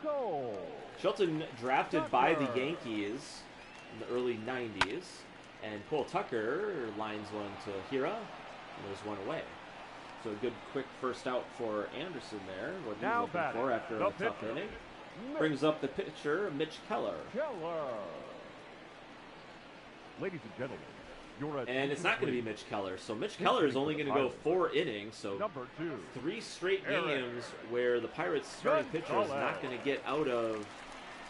B: Go.
A: Shelton drafted by the Yankees in the early 90s. And Cole Tucker lines one to Hira, and there's one away. So a good quick first out for Anderson there. What he's looking for after a tough inning. Brings up the pitcher, Mitch Keller.
B: Ladies and gentlemen,
A: and it's not going to be Mitch Keller. So Mitch Keller is only going to go 4 innings. So 3 straight games where the Pirates starting pitcher is not going to get out of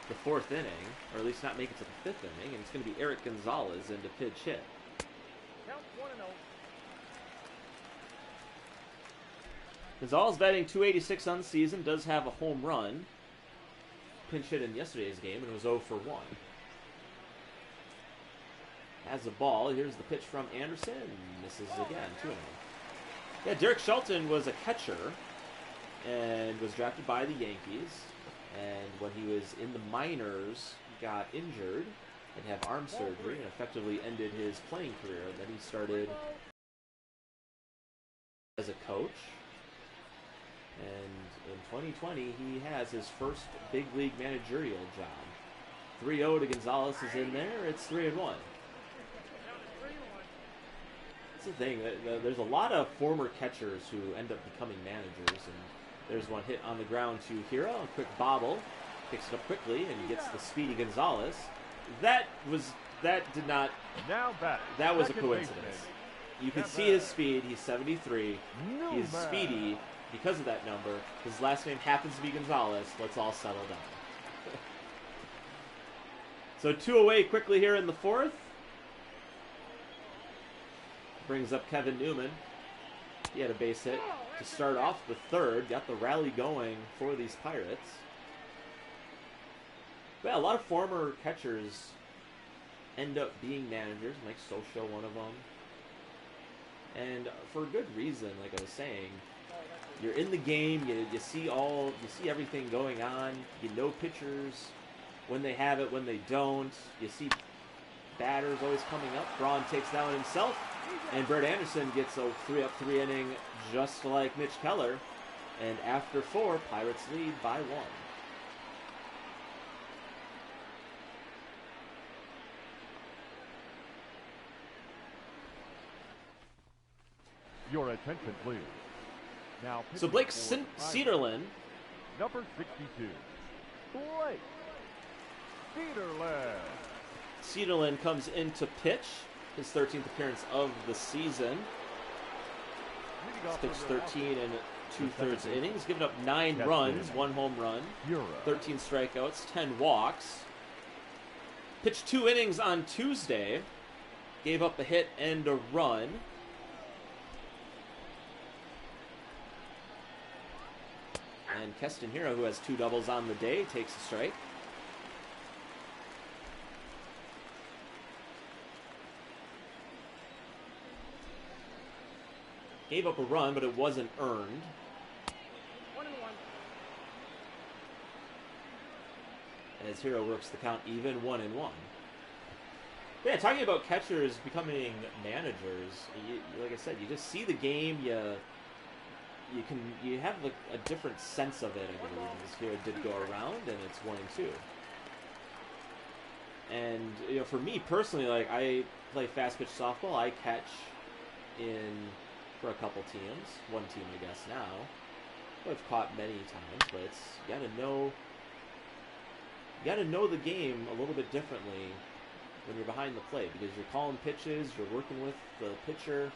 A: the 4th inning, or at least not make it to the 5th inning, and it's going to be Eric Gonzalez into pitch hit. Gonzalez batting .286 on the season, does have a home run. Pinch hit in yesterday's game, and it was 0 for 1. Has the ball. Here's the pitch from Anderson. Misses again. 2-0. Yeah, Derek Shelton was a catcher and was drafted by the Yankees. And when he was in the minors, got injured and had arm surgery and effectively ended his playing career. And then he started as a coach. And in 2020, he has his first big league managerial job. 3-0 to Gonzalez is in there. It's 3-1. That's the thing. There's a lot of former catchers who end up becoming managers. And there's one hit on the ground to Hira. A quick bobble. Picks it up quickly and gets the speedy Gonzalez. That was a coincidence. You can see his speed. He's 73. He's speedy because of that number. His last name happens to be Gonzalez. Let's all settle down. So 2 away quickly here in the 4th. Brings up Kevin Newman. He had a base hit to start off the 3rd. Got the rally going for these Pirates. But yeah, a lot of former catchers end up being managers. Mike Sosho, one of them. And for good reason, like I was saying. You're in the game. You see everything going on. You know pitchers when they have it, when they don't. You see batters always coming up. Braun takes that one himself. And Brett Anderson gets a 3-up, 3 inning just like Mitch Keller. And after 4, Pirates lead by 1.
B: Your attention, please. Now,
A: so Blake Cederlin.
B: Number 62. Blake Cederlin.
A: Cederlin comes into pitch. His 13th appearance of the season. He's pitched 13 and 2/3 innings. Given up 9 runs, 1 home run, 13 strikeouts, 10 walks. Pitched 2 innings on Tuesday. Gave up a hit and a run. And Keston Hira, who has 2 doubles on the day, takes a strike. Gave up a run, but it wasn't earned.
C: 1-1.
A: As Hero works the count even, 1-1. Yeah, talking about catchers becoming managers, like I said, you just see the game, you have a different sense of it, I believe. This Hero did go around, and it's 1-2. And for me personally, like, I play fast pitch softball. I catch for a couple teams, one team I guess now. I've caught many times, but you gotta know the game a little bit differently when you're behind the plate, because you're calling pitches, you're working with the pitcher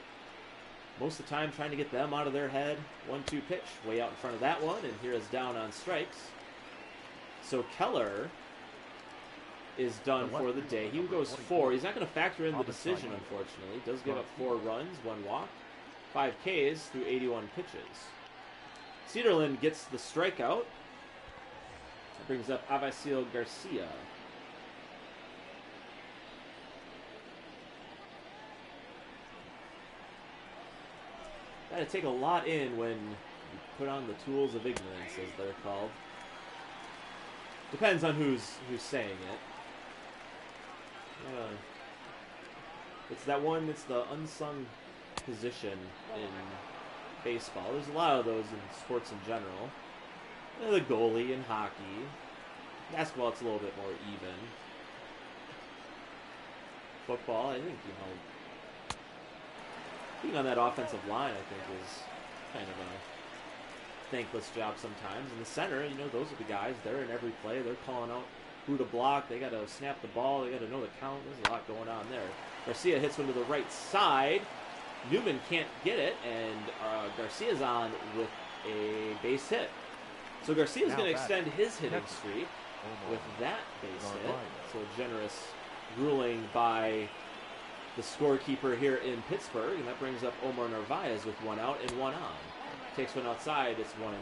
A: most of the time, trying to get them out of their head. 1-2 pitch, way out in front of that one, and here is down on strikes. So Keller is done for the day. He goes 4. He's not going to factor in the decision, unfortunately. He does give up 4 runs, 1 walk, 5 Ks through 81 pitches. Cedarland gets the strikeout. That brings up Avisail Garcia. Gotta take a lot in when you put on the tools of ignorance, as they're called. Depends on who's saying it. It's the unsung position in baseball. There's a lot of those in sports in general. The goalie in hockey. Basketball, it's a little bit more even. Football, I think, being on that offensive line, I think, is kind of a thankless job sometimes. In the center, those are the guys. They're in every play. They're calling out who to block. They got to snap the ball. They got to know the count. There's a lot going on there. Garcia hits one to the right side. Newman can't get it, and Garcia's on with a base hit. So Garcia's going to extend his hitting streak with that base hit. So a generous ruling by the scorekeeper here in Pittsburgh, and that brings up Omar Narvaez with 1 out and 1 on. Takes one outside, it's 1-0.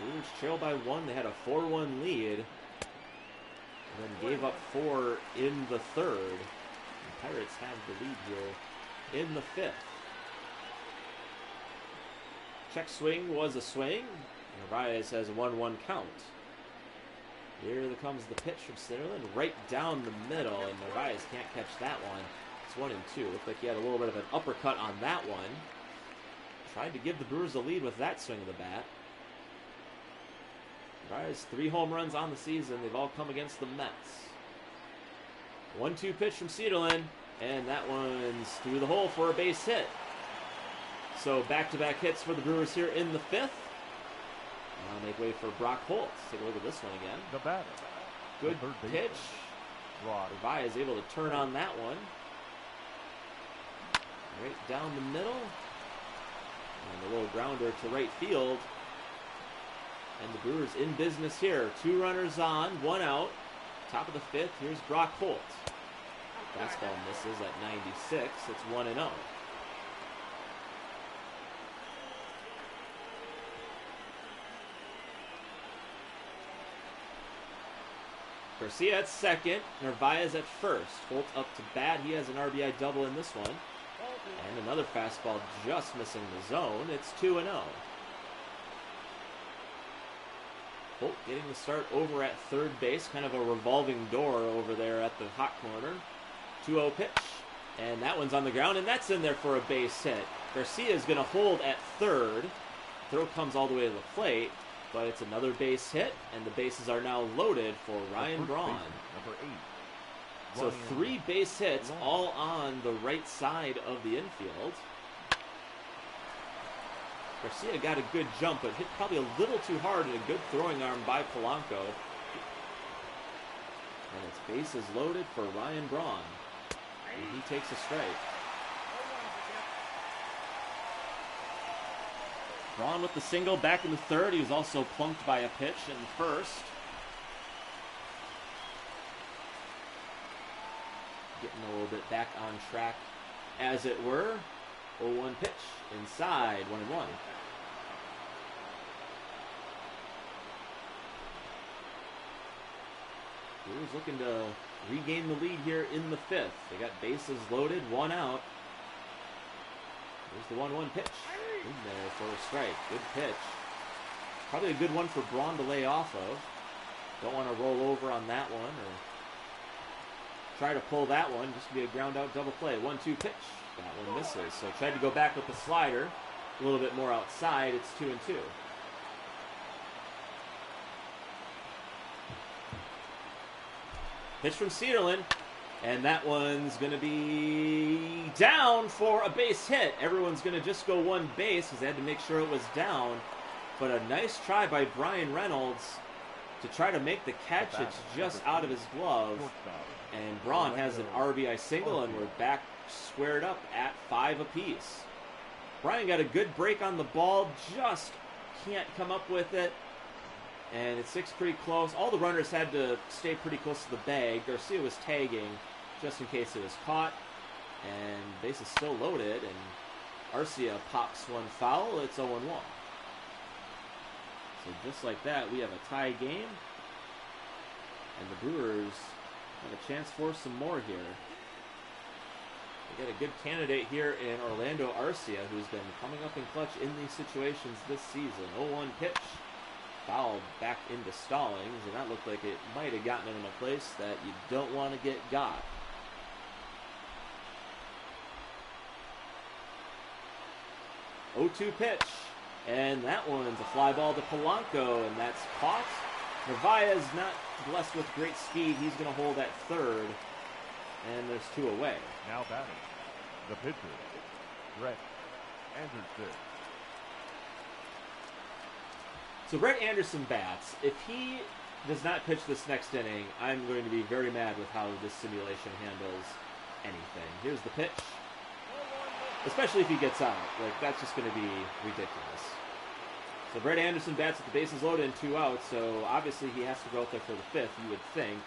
A: Brewers trail by 1. They had a 4-1 lead, and then gave up 4 in the 3rd. The Pirates have the lead here in the 5th. Check swing was a swing. Narvaez has a 1-1 count. Here comes the pitch from Cedarland, right down the middle, and Narvaez can't catch that one. It's 1-2. Looked like he had a little bit of an uppercut on that one. Tried to give the Brewers a lead with that swing of the bat. Narvaez, 3 home runs on the season. They've all come against the Mets. 1-2 pitch from Cedarland, and that one's through the hole for a base hit. So back-to-back hits for the Brewers here in the 5th. Now make way for Brock Holt. Take a look at this one again.
B: The batter.
A: Good pitch. Narvaez is able to turn on that one. Right down the middle. And a little grounder to right field. And the Brewers in business here. 2 runners on, 1 out. Top of the 5th, here's Brock Holt. Fastball misses at 96. It's 1-0. Garcia at second, Narvaez at first. Holt up to bat. He has an RBI double in this one. And another fastball just missing the zone. It's 2-0. Holt getting the start over at third base. Kind of a revolving door over there at the hot corner. 2-0 pitch. And that one's on the ground, and that's in there for a base hit. Garcia is going to hold at third. Throw comes all the way to the plate. But it's another base hit, and the bases are now loaded for Ryan Braun.
B: Number 8.
A: So 3 base hits, all on the right side of the infield. Garcia got a good jump, but hit probably a little too hard, and a good throwing arm by Polanco. And it's bases loaded for Ryan Braun. And he takes a strike. Braun with the single back in the 3rd. He was also plunked by a pitch in the 1st. Getting a little bit back on track, as it were. 0-1 pitch. Inside, 1-1. Brewers looking to regain the lead here in the 5th. They got bases loaded, 1 out. Here's the 1-1 pitch. In there for a strike. Good pitch. Probably a good one for Braun to lay off of. Don't want to roll over on that one or try to pull that one. Just be a ground out double play. 1-2 pitch. That one misses. So tried to go back with the slider. A little bit more outside. It's 2-2. Pitch from Cedarland. And that one's going to be down for a base hit. Everyone's going to just go one base because they had to make sure it was down. But a nice try by Brian Reynolds to try to make the catch. It's just out of his glove. And Braun has an RBI single, and we're back squared up at 5 apiece. Brian got a good break on the ball, just can't come up with it. And it's 6 pretty close. All the runners had to stay pretty close to the bag. Garcia was tagging just in case it was caught. And base is still loaded, and Arcia pops one foul. It's 0-1. So just like that, we have a tie game. And the Brewers have a chance for some more here. They got a good candidate here in Orlando Arcia, who's been coming up in clutch in these situations this season. 0-1 pitch. Fouled back into Stallings, and that looked like it might have gotten him in a place that you don't want to get got. Oh, 2 pitch, and that one's a fly ball to Polanco, and that's caught. Narvaez's not blessed with great speed. He's going to hold at third, and there's 2 away.
B: Now batting, the pitcher, Brett Anderson.
A: So Brett Anderson bats. If he does not pitch this next inning, I'm going to be very mad with how this simulation handles anything. Here's the pitch. Especially if he gets out. Like, that's just going to be ridiculous. So Brett Anderson bats with the bases loaded and 2 outs, so obviously he has to go out there for the 5th, you would think.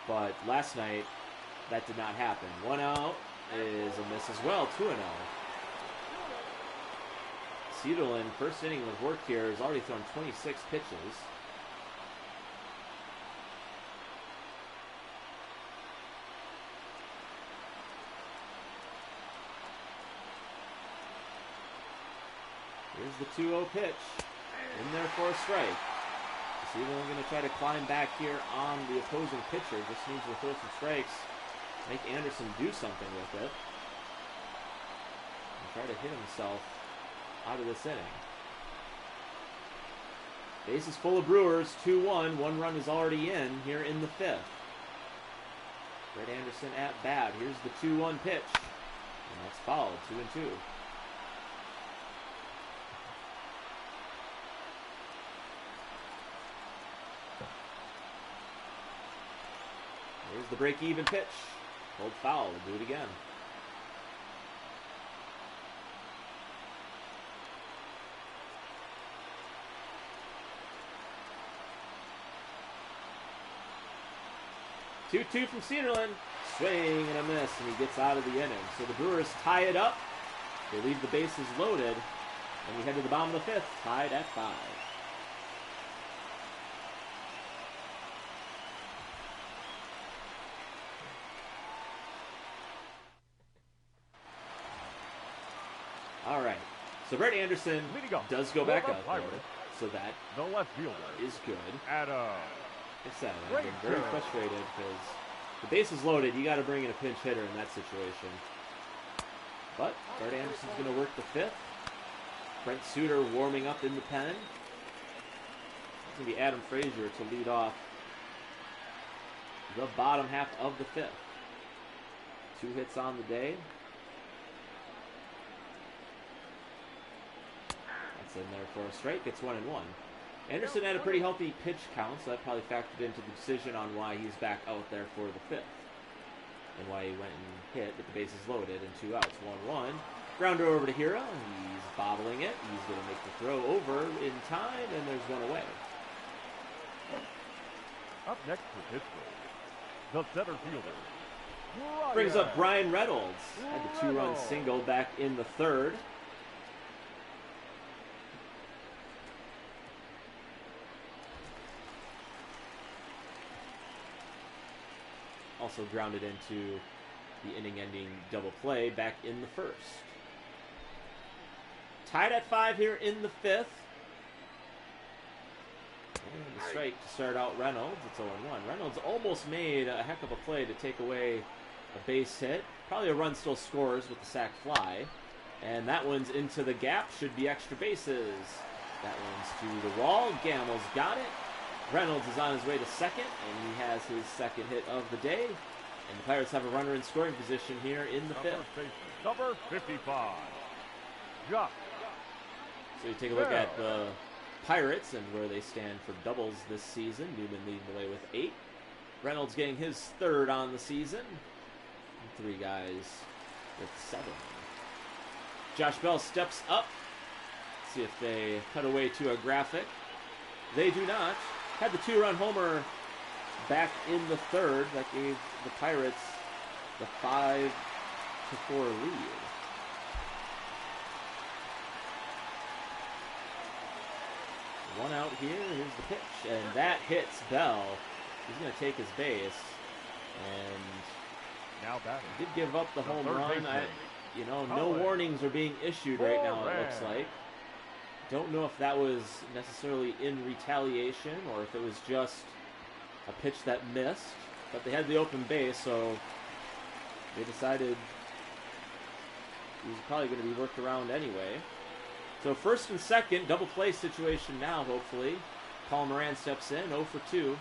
A: But last night, that did not happen. 1 out is a miss as well, 2-0. Cedarland, first inning of work here, has already thrown 26 pitches. Here's the 2-0 pitch. In there for a strike. Cedarland going to try to climb back here on the opposing pitcher. Just needs to throw some strikes. Make Anderson do something with it. And try to hit himself out of this inning. Base is full of Brewers, 2-1. 1 run is already in here in the 5th. Brett Anderson at bat. Here's the 2-1 pitch. And that's fouled, 2-2. Here's the break-even pitch. Hold foul, we'll do it again. Two from Cedarland. Swing and a miss, and he gets out of the inning. So the Brewers tie it up. They leave the bases loaded. And we head to the bottom of the 5th, tied at 5. All right. So Brett Anderson does go back out there. So that
B: the left fielder
A: is good.
B: Adam.
A: Like I said, I've been very frustrated because the base is loaded. You got to bring in a pinch hitter in that situation. But Brett Anderson's going to work the 5th. Brent Suter warming up in the pen. It's going to be Adam Frazier to lead off the bottom half of the 5th. 2 hits on the day. That's in there for a strike. It's 1-1. Anderson had a pretty healthy pitch count, so that probably factored into the decision on why he's back out there for the 5th. And why he went and hit with the bases loaded and 2 outs. 1-1. Grounder over to Hira. He's bobbling it. He's going to make the throw over in time, and there's 1 away.
B: Up next for Pittsburgh, the center fielder.
A: Brings up Brian Reynolds. Had the 2-run single back in the 3rd. also grounded into the inning-ending double play back in the first. Tied at 5 here in the 5th. And the strike to start out Reynolds. It's 0-1. Reynolds almost made a heck of a play to take away a base hit. Probably a run still scores with the sac fly. And that one's into the gap. Should be extra bases. That one's to the wall. Gamel's got it. Reynolds is on his way to second, and he has his second hit of the day. And the Pirates have a runner in scoring position here in the 5th.
B: Number 55. Josh.
A: So you take a look at the Pirates and where they stand for doubles this season. Newman leading the way with 8. Reynolds getting his 3rd on the season. And 3 guys with 7. Josh Bell steps up. See if they cut away to a graphic. They do not. Had the 2-run homer back in the 3rd. That gave the Pirates the 5-4 lead. One out here. Here's the pitch. And that hits Bell. He's going to take his base. And
B: now batting.
A: Did give up the home run. No warnings are being issued right now, it looks like. Don't know if that was necessarily in retaliation or if it was just a pitch that missed. But they had the open base, so they decided he was probably going to be worked around anyway. So first and second, double play situation now, hopefully. Paul Moran steps in, 0 for 2.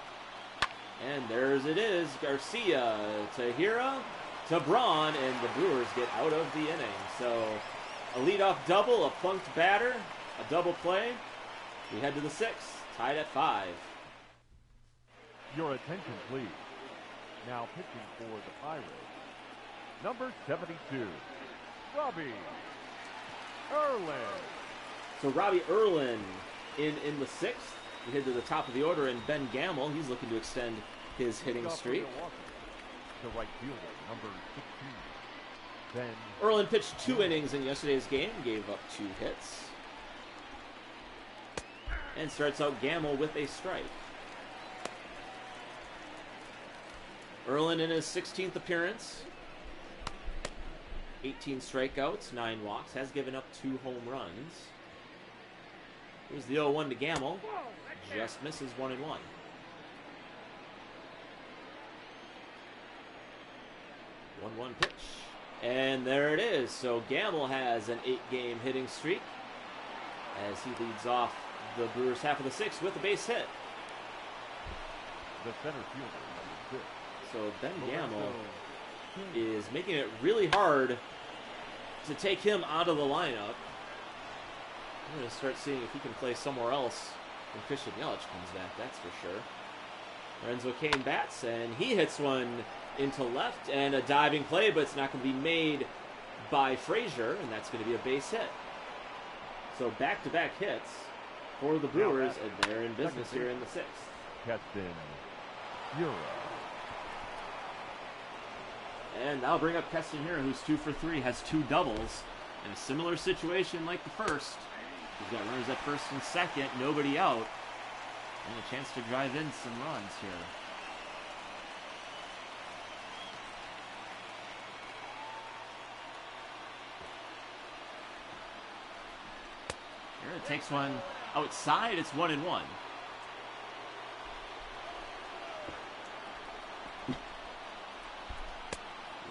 A: And there's it is, Garcia to Hira to Braun, and the Brewers get out of the inning. So a leadoff double, a punked batter, a double play. We head to the 6th, tied at 5.
B: Your attention, please. Now pitching for the Pirates, number 72, Robbie Erlin.
A: So Robbie Erlin in the 6th. We head to the top of the order, and Ben Gamel, he's looking to extend his hitting streak.
B: The right fielder, number 16, Ben.
A: Erlin pitched 2 innings in yesterday's game, gave up 2 hits. And starts out Gamel with a strike. Erlin in his 16th appearance. 18 strikeouts, 9 walks, has given up 2 home runs. Here's the 0-1 to Gamel. Just misses 1-1. 1-1 pitch. And there it is. So Gamel has an 8-game hitting streak as he leads off the Brewers half of the 6th with a base hit.
B: The center fielder, number 6.
A: So Ben Gamel is making it really hard to take him out of the lineup. I'm going to start seeing if he can play somewhere else when Christian Yelich comes back, that's for sure. Lorenzo Cain bats, and he hits one into left, and a diving play, but it's not going to be made by Frazier, and that's going to be a base hit. So back-to-back hits for the Brewers, and they're in business here in the 6th.
B: Captain Hira.
A: And that'll bring up Keston Hira, who's 2 for 3, has 2 doubles. In a similar situation like the first. He's got runners at first and second, nobody out. And a chance to drive in some runs here. Hira takes one outside, it's 1-1.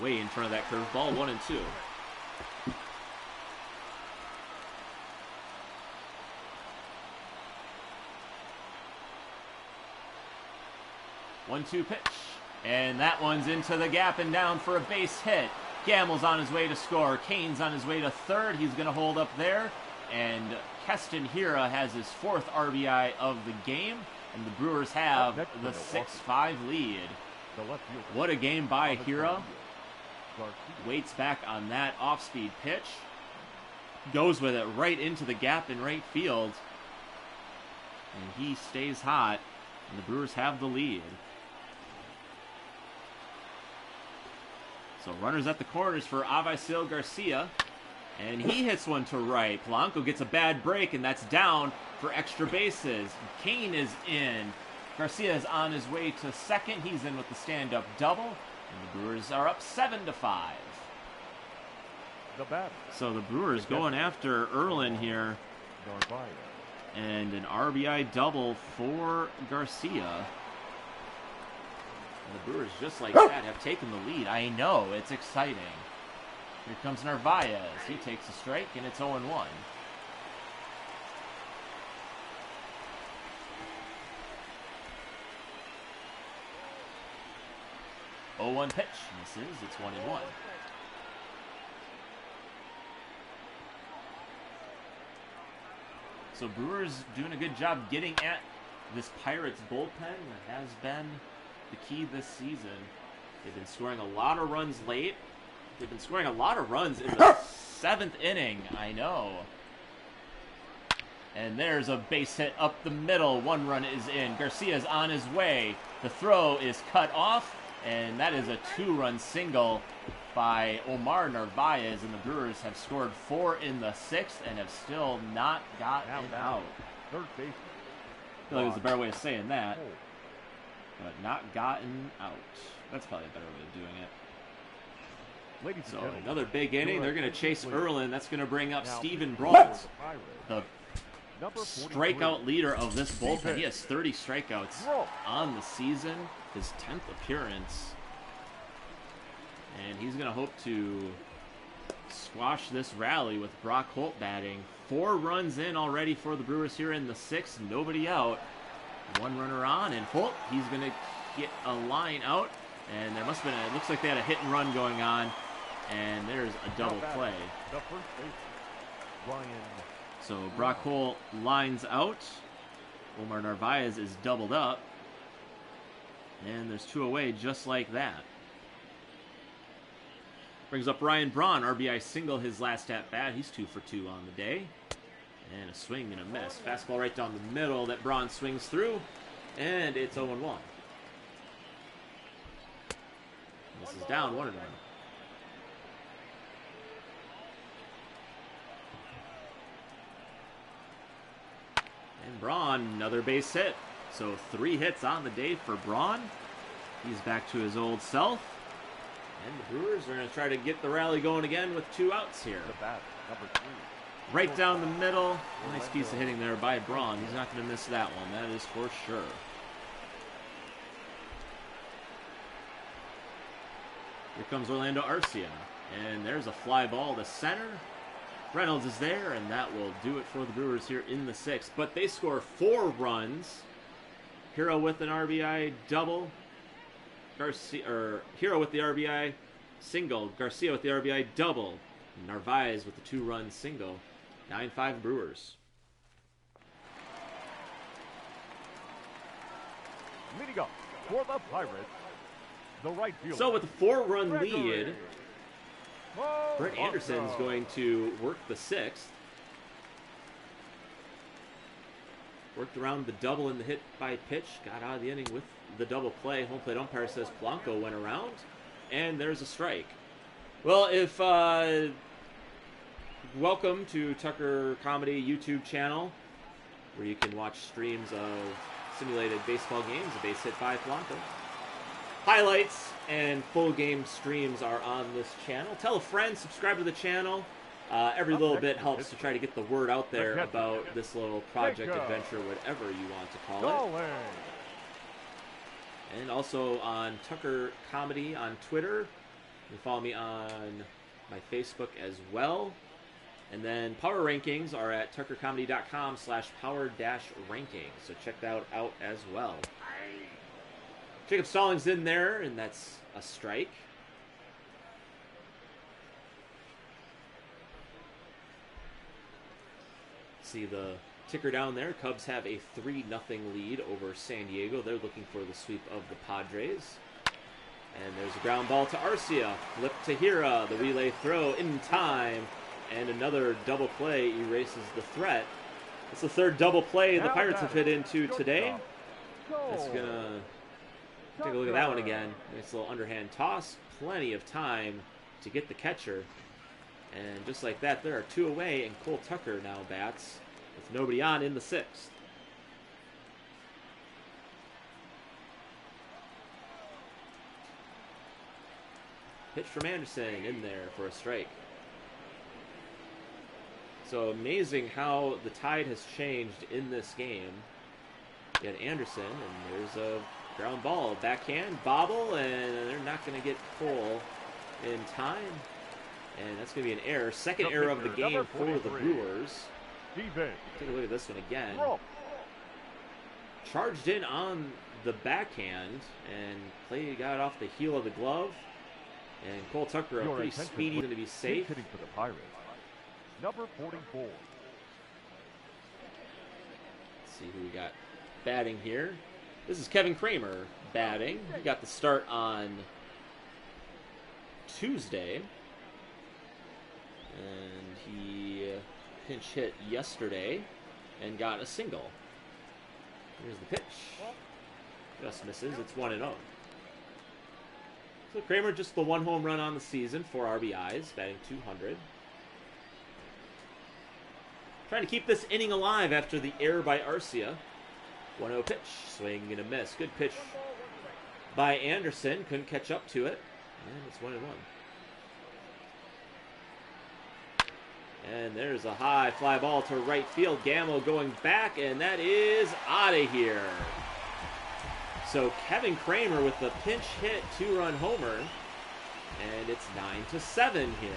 A: Way in front of that curveball, 1-2. 1-2 pitch. And that one's into the gap and down for a base hit. Gamel's on his way to score. Cain's on his way to 3rd. He's going to hold up there. And Keston Hira has his 4th RBI of the game. And the Brewers have the 6-5 lead. What a game by Hira. Waits back on that off-speed pitch. Goes with it right into the gap in right field. And he stays hot. And the Brewers have the lead. So runners at the corners for Avaisil Garcia. And he hits one to right. Polanco gets a bad break, and that's down for extra bases. Cain is in. Garcia is on his way to second. He's in with the stand-up double. And the Brewers are up 7-5.
B: The batter.
A: So the Brewers going after Erlin here.
B: Narvaez.
A: And an RBI double for Garcia. And the Brewers, just like that, have taken the lead. I know, it's exciting. Here comes Narvaez. He takes a strike, and it's 0-1. 0-1 pitch. Misses. It's 1-1. So Brewers doing a good job getting at this Pirates bullpen that has been the key this season. They've been scoring a lot of runs late. They've been scoring a lot of runs in the 7th inning. I know. And there's a base hit up the middle. 1 run is in. Garcia's on his way. The throw is cut off. And that is a 2-run single by Omar Narvaez. And the Brewers have scored 4 in the 6th and have still not gotten out.
B: Third base.
A: I feel like there's a better way of saying that. But not gotten out. That's probably a better way of doing it.
B: Ladies and
A: So
B: gentlemen,
A: another big inning. They're going to chase Erlin. That's going to bring up
B: now,
A: Steven Brault, the
B: number 43.
A: strikeout leader of this bullpen. He has 30 strikeouts on the season. His 10th appearance. And he's going to hope to squash this rally with Brock Holt batting. 4 runs in already for the Brewers here in the 6th. Nobody out. 1 runner on, and Holt, he's going to get a line out. And there must have been, it looks like they had a hit and run going on. And there's a double play.
B: The first base, Ryan.
A: So Brock Holt lines out. Omar Narvaez is doubled up. And there's 2 away just like that. Brings up Ryan Braun, RBI single his last at-bat. He's 2 for 2 on the day. And a swing and a miss. Fastball right down the middle that Braun swings through. And it's 0-1. This is down 1-1. And Braun, another base hit. So 3 hits on the day for Braun. He's back to his old self. And the Brewers are going to try to get the rally going again with 2 outs here.
B: The bat, number 3.
A: Right down the middle. Nice piece of hitting there by Braun. He's not going to miss that one. That is for sure. Here comes Orlando Arcia. And there's a fly ball to center. Reynolds is there, and that will do it for the Brewers here in the 6th. But they score 4 runs. Hero with an RBI double. Hero with the RBI single. Garcia with the RBI double. Narvaez with the 2-run single. 9-5 Brewers.
B: Leading up for the Pirates, the right fielder.
A: So with a 4-run
B: Gregory.
A: lead, Brett Anderson's going to work the 6th. Worked around the double and the hit by pitch. Got out of the inning with the double play. Home plate umpire says Polanco went around. And there's a strike. Well, if welcome to Tucker Comedy YouTube channel, where you can watch streams of simulated baseball games, a base hit by Polanco. Highlights and full game streams are on this channel. Tell a friend, subscribe to the channel. Every little bit helps to try to get the word out there about this little project, adventure, whatever you want to call it. And also on Tucker Comedy on Twitter. You can follow me on my Facebook as well. And then Power Rankings are at tuckercomedy.com/power-rankings. So check that out as well. Jacob Stallings in there, and that's a strike. See the ticker down there. Cubs have a 3-0 lead over San Diego. They're looking for the sweep of the Padres. And there's a ground ball to Arcia. Flip to Hira. The relay throw in time. And another double play erases the threat. It's the 3rd double play the Pirates have hit into today. That's going to take a look at that one again. Nice little underhand toss. Plenty of time to get the catcher. And just like that, there are 2 away, and Cole Tucker now bats with nobody on in the 6th. Pitch from Anderson in there for a strike. So amazing how the tide has changed in this game. You had Anderson, and there's a ground ball. Backhand, bobble, and they're not going to get full in time. And that's going to be an error. Second error of the game for the Brewers. Take a look at this one again. Charged in on the backhand, and got it off the heel of the glove. And Cole Tucker, a pretty speedy, going to be safe.
B: Hitting for the Pirates. Number 44.
A: Let's see who we got batting here. This is Kevin Kramer batting. He got the start on Tuesday. And he pinch hit yesterday and got a single. Here's the pitch. Just misses. It's 1-0. So Kramer just the one home run on the season, 4 RBIs, batting .200. Trying to keep this inning alive after the error by Arcia. 1-0 pitch. Swing and a miss. Good pitch by Anderson. Couldn't catch up to it. And it's 1-1. And there's a high fly ball to right field. Gamble going back, and that is out of here. So Kevin Kramer with the pinch hit 2-run homer, and it's 9-7 here.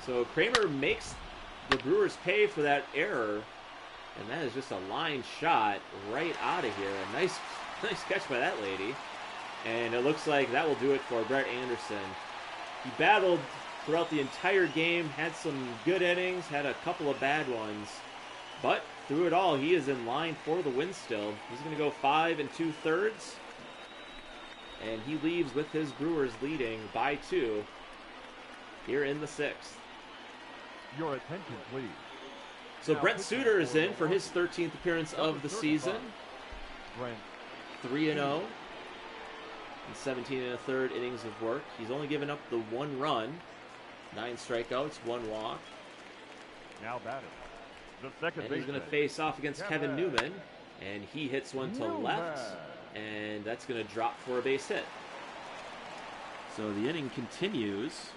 A: So Kramer makes the Brewers pay for that error, and that is just a line shot right out of here. A nice catch by that lady. And it looks like that will do it for Brett Anderson. He battled throughout the entire game, had some good innings, had a couple of bad ones, but through it all, he is in line for the win still. He's going to go 5 2/3, and he leaves with his Brewers leading by 2 here in the 6th.
B: Your attention, please.
A: So Brent Suter is in for his 13th appearance of the season.
B: Brent
A: 3-0 in 17 1/3 innings of work. He's only given up the 1 run, 9 strikeouts, 1 walk.
B: now batting. The second
A: And he's going to face off against Kevin Newman, and he hits one to left, and that's going to drop for a base hit. So the inning continues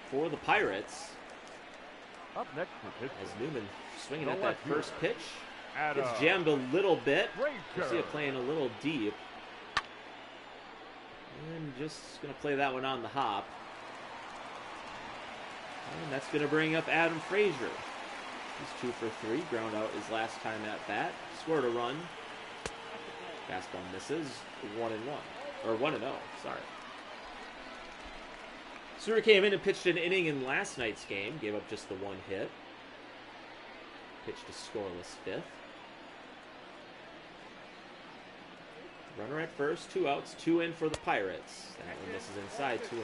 A: for the Pirates.
B: Up next for pitch.
A: As Newman swinging at that first pitch.
B: At
A: Gets jammed a little bit.
B: Ranger.
A: You see it playing a little deep. And just going to play that one on the hop. And that's going to bring up Adam Frazier. He's 2 for 3. Ground out his last time at bat. Scored a run. Fastball misses. 1-1. Or 1-0. Sorry. Suter came in and pitched an inning in last night's game. Gave up just the 1 hit. Pitched a scoreless 5th. Runner at first, 2 outs, 2 in for the Pirates. That one misses inside, 2-0.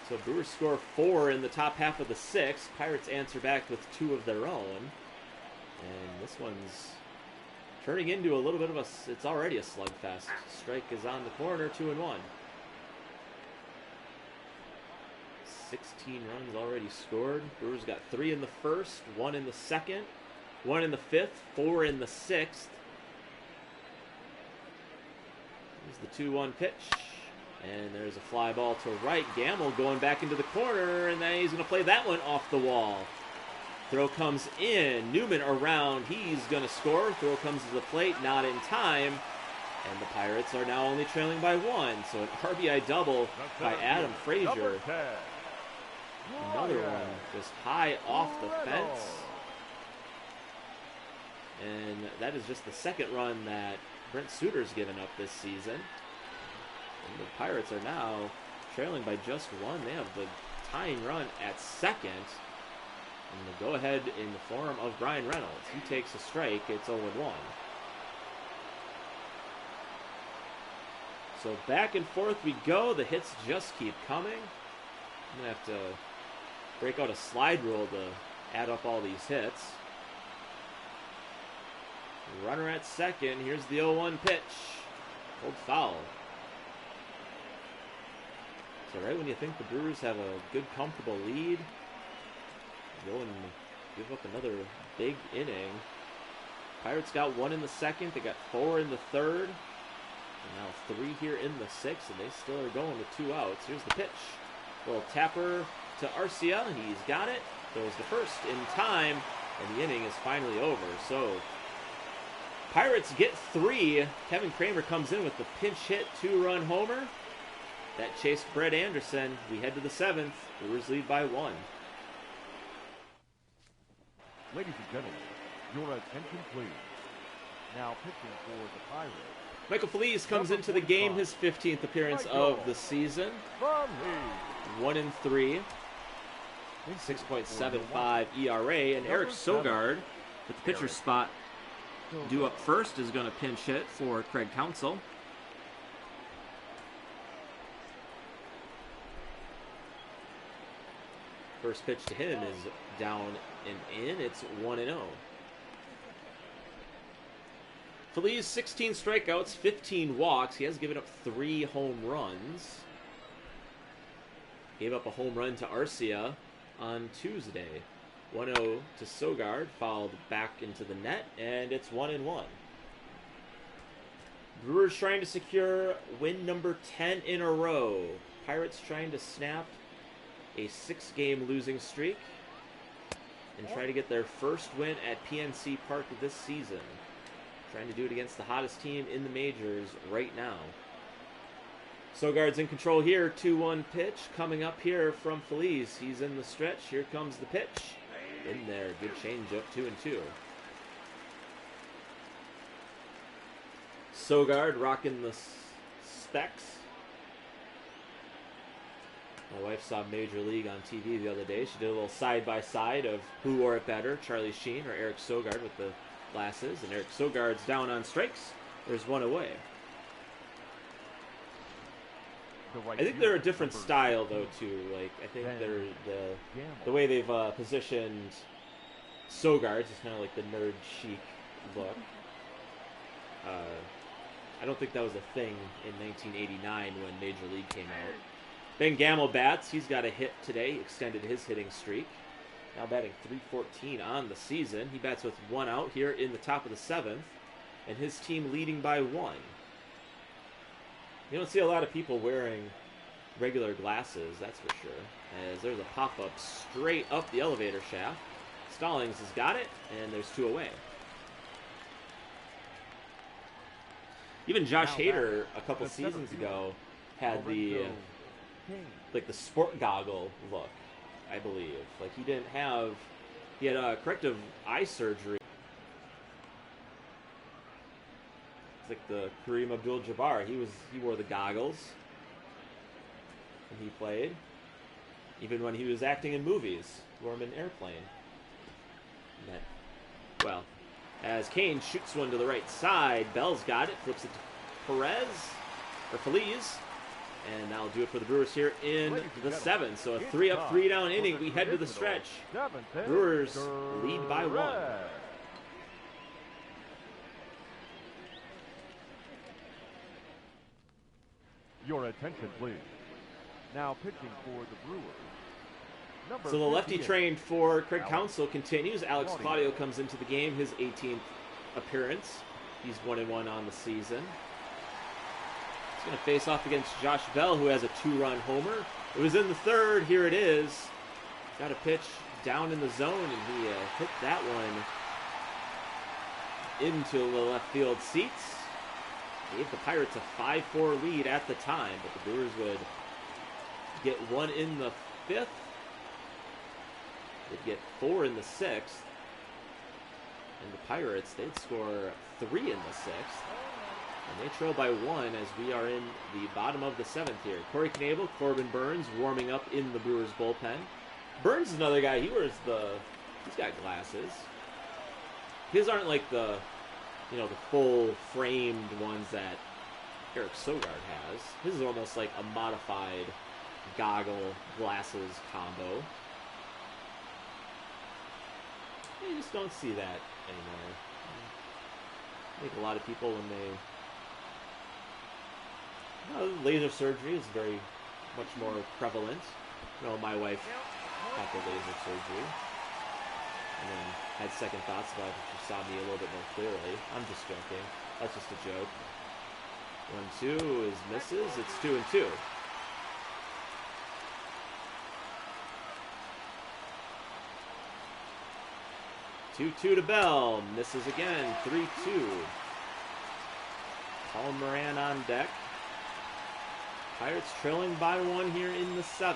A: So Brewers score 4 in the top half of the 6th. Pirates answer back with 2 of their own. And this one's turning into a little bit of a, it's already a slugfest. Strike is on the corner, 2-1. 16 runs already scored. Brewers got 3 in the first, 1 in the second, 1 in the 5th, 4 in the 6th. Here's the 2-1 pitch. And there's a fly ball to right. Gamble going back into the corner, and then he's going to play that one off the wall. Throw comes in. Newman around. He's going to score. Throw comes to the plate, not in time. And the Pirates are now only trailing by 1. So an RBI double by Adam Frazier. Another one just high off the fence. And that is just the second run that Brent Suter's given up this season. And the Pirates are now trailing by just 1. They have the tying run at second. And the go-ahead in the form of Brian Reynolds. He takes a strike. It's 0-1. So back and forth we go. The hits just keep coming. I'm going to have to break out a slide rule to add up all these hits. Runner at second. Here's the 0-1 pitch. Old foul. So right when you think the Brewers have a good, comfortable lead, go and give up another big inning. Pirates got 1 in the second. They got 4 in the third. And now 3 here in the sixth, and they still are going with 2 outs. Here's the pitch. Little tapper to Arcia. He's got it. Throws the first in time, and the inning is finally over. So Pirates get 3. Kevin Kramer comes in with the pinch hit 2-run homer. That chased Brett Anderson. We head to the 7th. Brewers lead by 1.
B: Ladies and gentlemen, your attention please. Now pitching for the Pirates,
A: Michael Feliz comes into the game, his 15th appearance of the season. 1-3, 6.75 ERA, and Eric Sogard with the pitcher spot due up first is going to pinch hit for Craig Counsell. First pitch to him is down and in. It's 1-0. Feliz, 16 strikeouts, 15 walks. He has given up 3 home runs. Gave up a home run to Arcia on Tuesday. 1-0 to Sogard, fouled back into the net, and it's 1-1. Brewers trying to secure win number 10 in a row. Pirates trying to snap a 6-game losing streak and try to get their first win at PNC Park this season. Trying to do it against the hottest team in the majors right now. Sogard's in control here. 2-1 pitch coming up here from Feliz. He's in the stretch. Here comes the pitch. In there. Good changeup. 2-2. Sogard rocking the specs. My wife saw Major League on TV the other day. She did a little side-by-side of who wore it better, Charlie Sheen or Eric Sogard with the glasses. And Eric Sogard's down on strikes. There's 1 away. I think they're a different style, though, too. Like, I think they're the way they've positioned Sogard's is kind of like the nerd chic look. I don't think that was a thing in 1989 when Major League came out. Ben Gamble bats. He's got a hit today. He extended his hitting streak. Now batting .314 on the season. He bats with 1 out here in the top of the 7th, and his team leading by 1. You don't see a lot of people wearing regular glasses, that's for sure, as there's a pop-up straight up the elevator shaft. Stallings has got it, and there's 2 away. Even Josh Hader a couple seasons ago had the the sport goggle look, I believe. Like, he had corrective eye surgery. It's like the Kareem Abdul-Jabbar. He wore the goggles when he played. Even when he was acting in movies, he wore them in Airplane. Well, as Kane shoots one to the right side, Bell's got it, flips it to Feliz. And that'll do it for the Brewers here in the 7th. So a 3-up, 3-down inning. We head to the stretch. Brewers lead by 1.
B: Your attention, please. Now pitching for the Brewers.
A: So the lefty trained for Craig Counsell continues. Alex Claudio comes into the game, his 18th appearance. He's 1-1 on the season. He's going to face off against Josh Bell, who has a 2-run homer. It was in the 3rd. Here it is. Got a pitch down in the zone, and he hit that one into the left field seats. Gave the Pirates a 5-4 lead at the time, but the Brewers would get 1 in the 5th. They'd get 4 in the 6th. And the Pirates, they'd score 3 in the 6th. And they trail by 1 as we are in the bottom of the 7th here. Corey Knebel, Corbin Burns warming up in the Brewers bullpen. Burns is another guy. He's got glasses. His aren't like the full framed ones that Eric Sogard has. His is almost like a modified goggle glasses combo. You just don't see that anymore. I think a lot of people, when laser surgery is very much more prevalent. You know, my wife got the laser surgery and then had second thoughts about it. She saw me a little bit more clearly. I'm just joking. That's just a joke. 1-2 is misses. It's 2-2. 2-2 to Bell. Misses again. 3-2. Colin Moran on deck. Pirates trailing by 1 here in the 7th.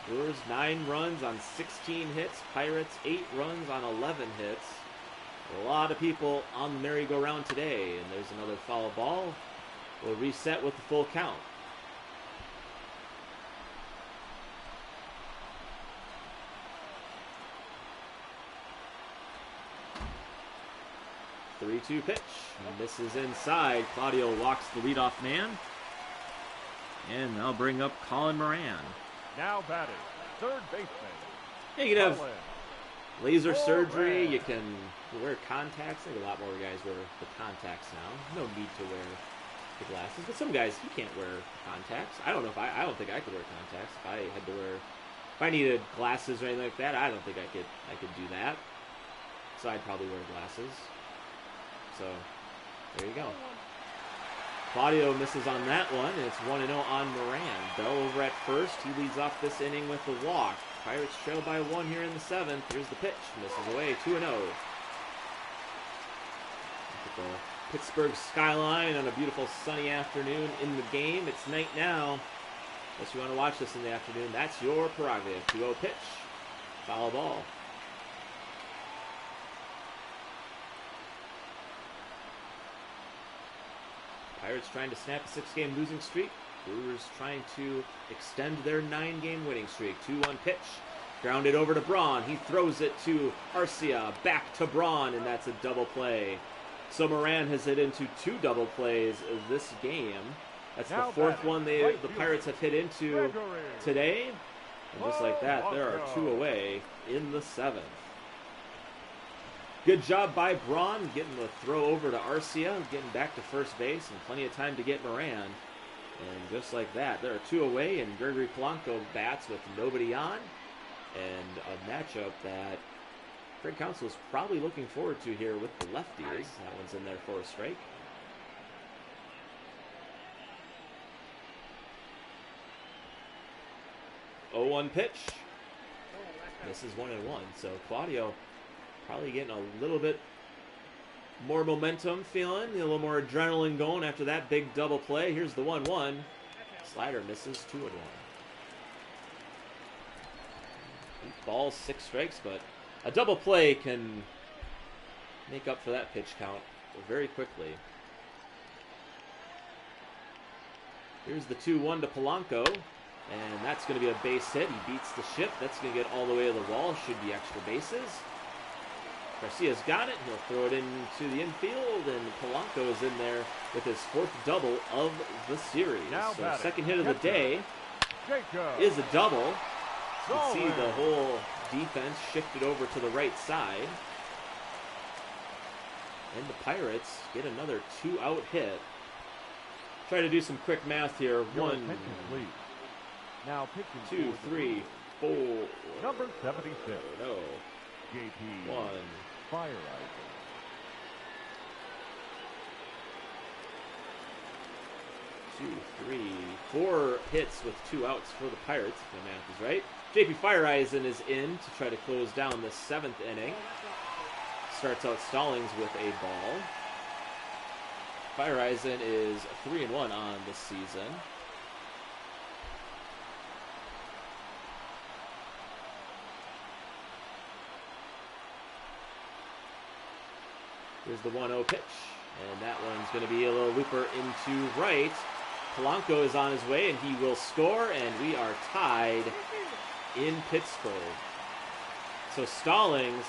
A: Brewers 9 runs on 16 hits. Pirates 8 runs on 11 hits. A lot of people on the merry-go-round today. And there's another foul ball. We'll reset with the full count. Three-two pitch. Misses inside. Claudio walks the leadoff man. And they'll bring up Colin Moran.
B: Now batting, third baseman.
A: Yeah, you can have
B: Colin
A: laser surgery.
B: Moran.
A: You can wear contacts. I think a lot more guys wear the contacts now. No need to wear the glasses. But some guys, you can't wear contacts. I don't know if I don't think I could wear contacts. If I had to wear, if I needed glasses or anything like that, I don't think I could do that. So I'd probably wear glasses. So, there you go. Claudio misses on that one, and it's 1-0 on Moran. Bell over at first. He leads off this inning with a walk. Pirates trail by 1 here in the 7th. Here's the pitch. Misses away. 2-0. Look at the Pittsburgh skyline on a beautiful sunny afternoon in the game. It's night now. Unless you want to watch this in the afternoon, that's your prerogative. 2-0 pitch. Foul ball. Pirates trying to snap a 6-game losing streak. Brewers trying to extend their 9-game winning streak. 2-1 pitch. Grounded over to Braun. He throws it to Arcia. Back to Braun, and that's a double play. So Moran has hit into 2 double plays this game. That's the 4th one the Pirates have hit into today. And just like that, there are 2 away in the 7th. Good job by Braun, getting the throw over to Arcia, getting back to first base, and plenty of time to get Moran. And just like that, there are 2 away, and Gregory Polanco bats with nobody on. And a matchup that Craig Counsell is probably looking forward to here with the lefties. That one's in there for a strike. Oh, 1 pitch. This is 1-1. So Claudio probably getting a little bit more momentum feeling, a little more adrenaline going after that big double play. Here's the 1-1. Slider misses. 2-1. Balls, 6 strikes, but a double play can make up for that pitch count very quickly. Here's the 2-1 to Polanco, and that's going to be a base hit. He beats the ship. That's going to get all the way to the wall. Should be extra bases. Garcia's got it. He'll throw it into the infield, and Polanco is in there with his 4th double of the series. So second hit of the day is a double. You can see the whole defense shifted over to the right side. And the Pirates get another 2-out hit. Try to do some quick math here. 1,
B: now
A: 2, 3, 4.
B: Number 76.
A: No.
B: JP
A: 1.
B: Fire
A: 2, 3, 4 hits with 2 outs for the Pirates, if my math is right. JP Fireeisen is in to try to close down the 7th inning. Starts out Stallings with a ball. Fireeisen is 3-1 on this season. Here's the 1-0 pitch, and that one's going to be a little looper into right. Polanco is on his way, and he will score, and we are tied in Pittsburgh. So Stallings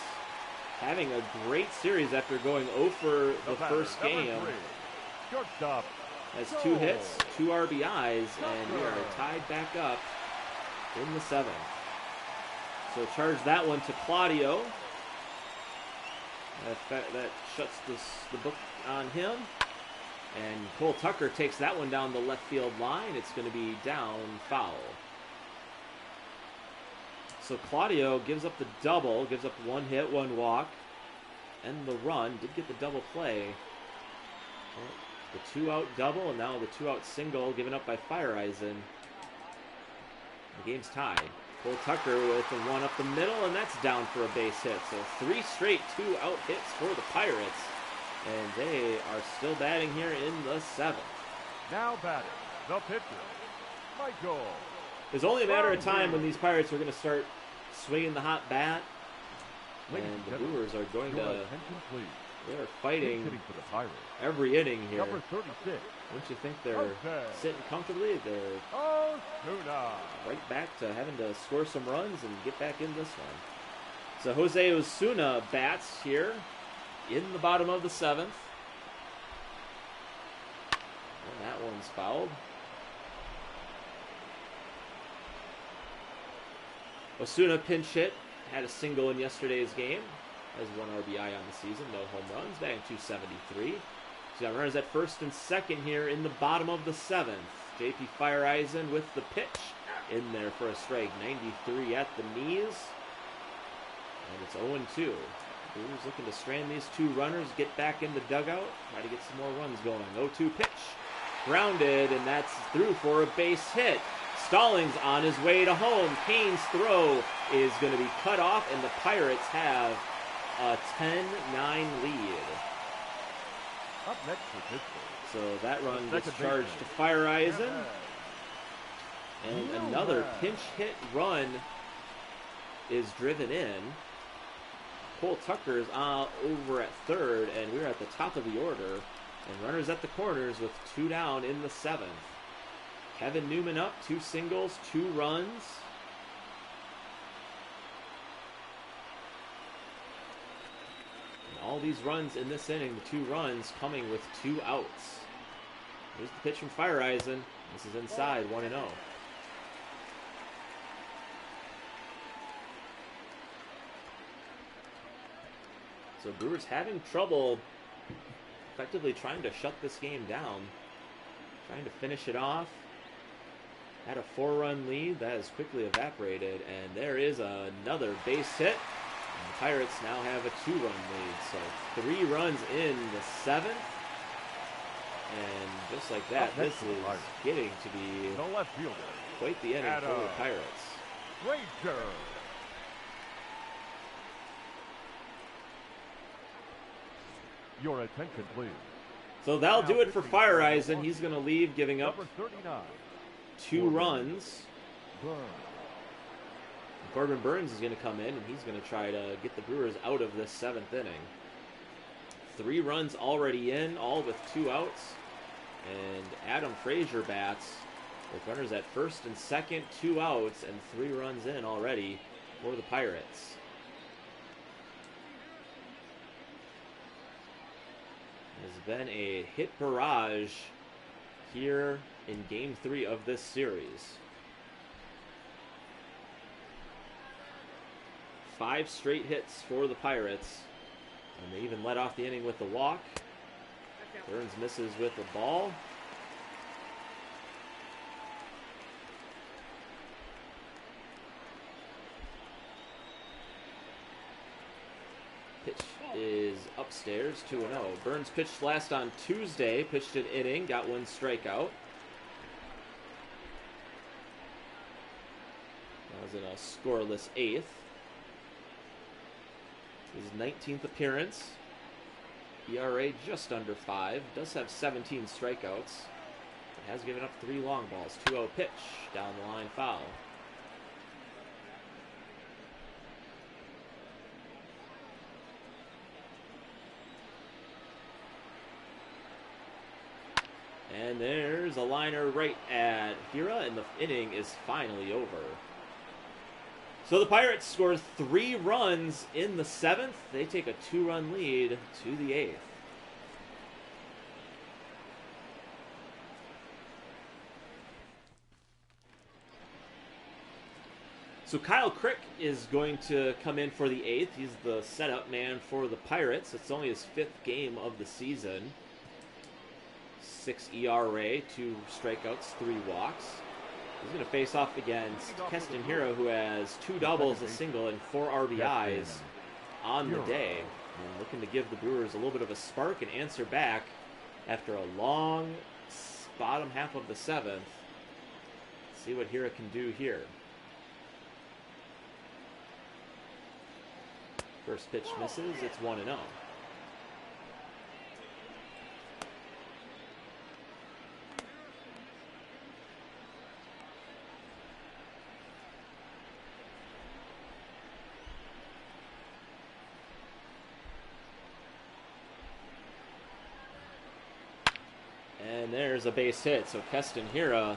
A: having a great series after going 0 for the first game. Has 2 hits, 2 RBIs, and we are tied back up in the 7th. So charge that one to Claudio. That shuts the book on him. And Cole Tucker takes that one down the left field line. It's going to be down foul. So Claudio gives up the double, gives up 1 hit, 1 walk, and the run. Did get the double play. The 2-out double, and now the 2-out single given up by Fireisen. The game's tied. Cole Tucker with the one up the middle, and that's down for a base hit. So 3 straight 2-out hits for the Pirates, and they are still batting here in the 7th.
B: Now batting, the pitcher, Michael.
A: It's only a matter of time when these Pirates are going to start swinging the hot bat, and the Brewers are going to. They're fighting
B: for the Pirates.
A: Every inning here.
B: Number 36.
A: Wouldn't you think they're sitting comfortably? They're right back to having to score some runs and get back in this one. So Jose Osuna bats here in the bottom of the 7th. And that one's fouled. Osuna pinch hit, had a single in yesterday's game. Has 1 RBI on the season, no home runs, batting .273. So got runners at first and second here in the bottom of the 7th. JP Fireisen with the pitch in there for a strike. 93 at the knees. And it's 0-2. Brewers looking to strand these 2 runners, get back in the dugout, try to get some more runs going. 0-2 pitch. Grounded, and that's through for a base hit. Stallings on his way to home. Kane's throw is going to be cut off, and the Pirates have a 10-9 lead.
B: Up next for Pittsburgh.
A: So that run gets charged to Fireisen. And another pinch hit run is driven in. Cole Tucker is over at third, and we're at the top of the order. And runners at the corners with 2 down in the 7th. Kevin Newman up, 2 singles, 2 runs. All these runs in this inning, the 2 runs coming with 2 outs. Here's the pitch from Fireisen. This is inside, 1-0. So Brewers having trouble effectively trying to shut this game down. Trying to finish it off. Had a 4-run lead that has quickly evaporated, and there is another base hit. And the Pirates now have a 2-run lead, so 3 runs in the 7th. And just like that, this is getting to be quite the inning for the Pirates.
B: Ranger. Your attention, please.
A: So that'll do it for Fireisen. He's going to leave, giving up 2 runs. Corbin Burns is going to come in, and he's going to try to get the Brewers out of this 7th inning. 3 runs already in, all with 2 outs. And Adam Frazier bats with runners at first and second, 2 outs, and 3 runs in already for the Pirates. There's been a hit barrage here in Game 3 of this series. 5 straight hits for the Pirates, and they even led off the inning with a walk. Burns misses with the ball. Pitch is upstairs, 2-0. Burns pitched last on Tuesday, pitched an inning, got 1 strikeout. That was in a scoreless 8th. His 19th appearance. ERA just under 5. Does have 17 strikeouts. Has given up 3 long balls. 2-0 pitch. Down the line, foul. And there's a liner right at Hira, and the inning is finally over. So the Pirates score 3 runs in the 7th. They take a 2-run lead to the 8th. So Kyle Crick is going to come in for the 8th. He's the setup man for the Pirates. It's only his 5th game of the season. .66 ERA, 2 strikeouts, 3 walks. He's going to face off against Keston Hiura, who has 2 doubles, a single, and 4 RBIs on the day. And looking to give the Brewers a little bit of a spark and answer back after a long bottom half of the 7th. See what Hiura can do here. First pitch misses. It's 1-0. And there's a base hit. So Keston Hiura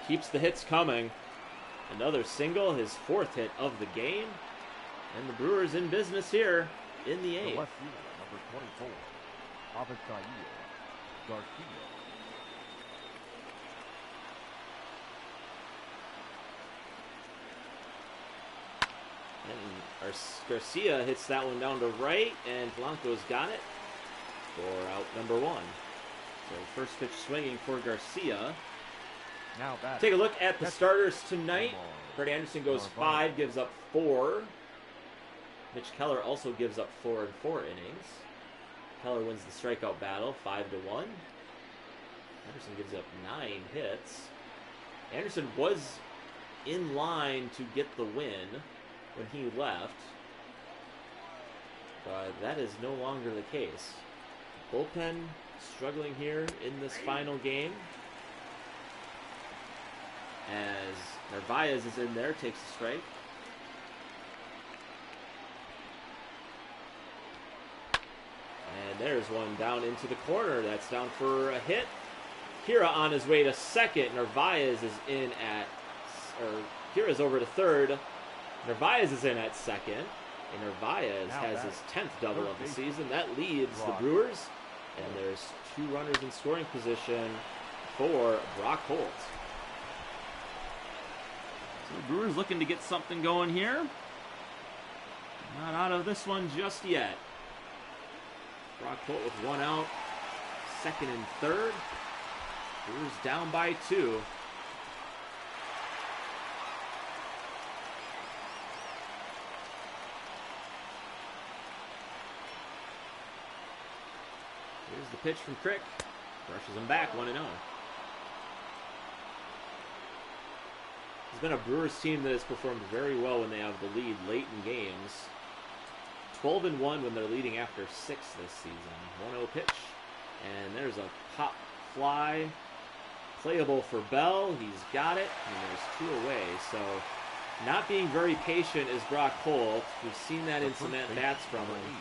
A: keeps the hits coming. Another single, his 4th hit of the game. And the Brewers in business here in the 8th.
B: The left fielder, number 24, Avisaíl Garcia.
A: And Garcia hits that one down to right, and Polanco's got it for out number 1. So first pitch swinging for Garcia.
B: Now back.
A: Take a look at the starters tonight. Freddie Anderson goes 5, gives up 4. Mitch Keller also gives up 4 in 4 innings. Keller wins the strikeout battle 5-1. Anderson gives up 9 hits. Anderson was in line to get the win when he left, but that is no longer the case. Bullpen struggling here in this final game, as Narvaez is in there, takes a strike. And there's one down into the corner. That's down for a hit. Hiura on his way to second. Narvaez is in at, or Hira's over to third. Narvaez is in at second. And Narvaez has his 10th double of the season. That leads the Brewers. And there's 2 runners in scoring position for Brock Holt. So the Brewers looking to get something going here. Not out of this one just yet. Brock Holt with 1 out, 2nd and 3rd. Brewers down by 2. Here's the pitch from Crick. Brushes him back, 1-0. It's been a Brewers team that has performed very well when they have the lead late in games. 12-1 when they're leading after 6 this season. 1-0 pitch. And there's a pop fly. Playable for Bell. He's got it. And there's 2 away. So not being very patient is Brock Holt. We've seen that in some at-bats from him.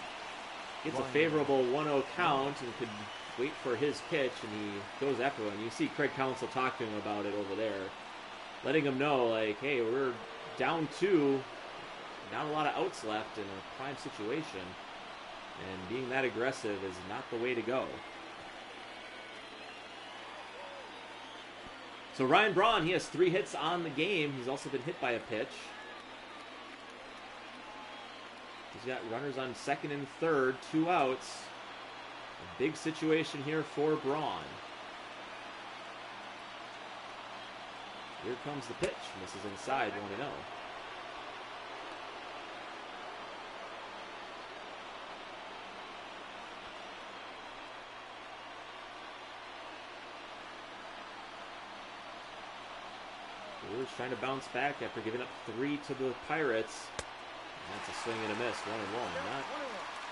A: Gets a favorable 1-0 count and could wait for his pitch, and he goes after one. You see Craig Counsell talk to him about it over there, letting him know, like, hey, we're down 2. Not a lot of outs left in a prime situation, and being that aggressive is not the way to go. So Ryan Braun, he has 3 hits on the game. He's also been hit by a pitch. He's got runners on 2nd and 3rd, 2 outs. A big situation here for Braun. Here comes the pitch. Misses inside, 1-0. Brewers trying to bounce back after giving up 3 to the Pirates. That's a swing and a miss, 1-1. Not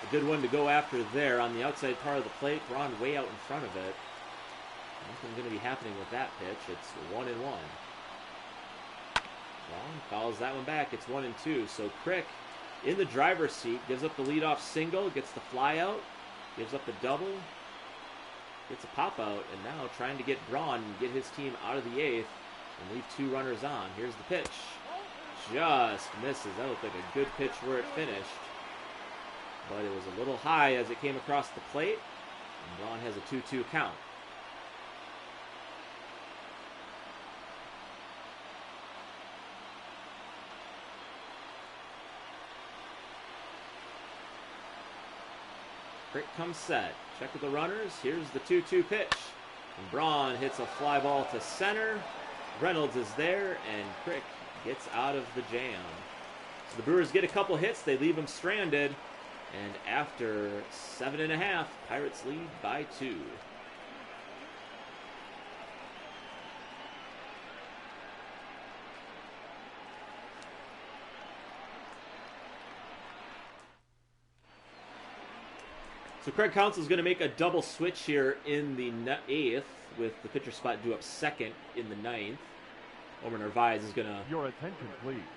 A: a good one to go after there on the outside part of the plate. Braun way out in front of it. Nothing going to be happening with that pitch. It's 1-1. Braun fouls that one back. It's 1-2. So Crick in the driver's seat, gives up the leadoff single, gets the fly out, gives up the double, gets a pop out, and now trying to get Braun and get his team out of the 8th and leave 2 runners on. Here's the pitch. Just misses. That looked like a good pitch where it finished. But it was a little high as it came across the plate. And Braun has a 2-2 count. Crick comes set. Check with the runners. Here's the 2-2 pitch. And Braun hits a fly ball to center. Reynolds is there, and Crick gets out of the jam. So the Brewers get a couple hits. They leave them stranded. And after 7.5, Pirates lead by 2. So Craig Counsell is going to make a double switch here in the 8th, with the pitcher spot due up second in the 9th. Omar Narvaez is going to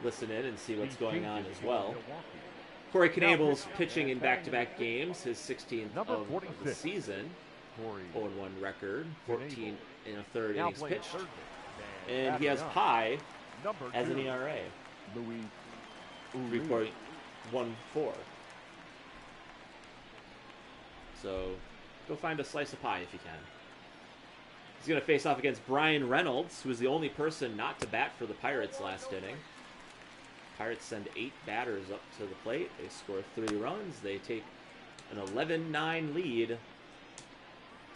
A: listen in and see what's going on as well. Corey Knable's pitching in back-to-back games, his 16th of the season. 0-1 record, 14 and a third innings pitched. And he has Pye as an ERA. 3.14. So go find a slice of pie if you can. He's going to face off against Brian Reynolds, who was the only person not to bat for the Pirates last inning. Pirates send 8 batters up to the plate. They score 3 runs. They take an 11-9 lead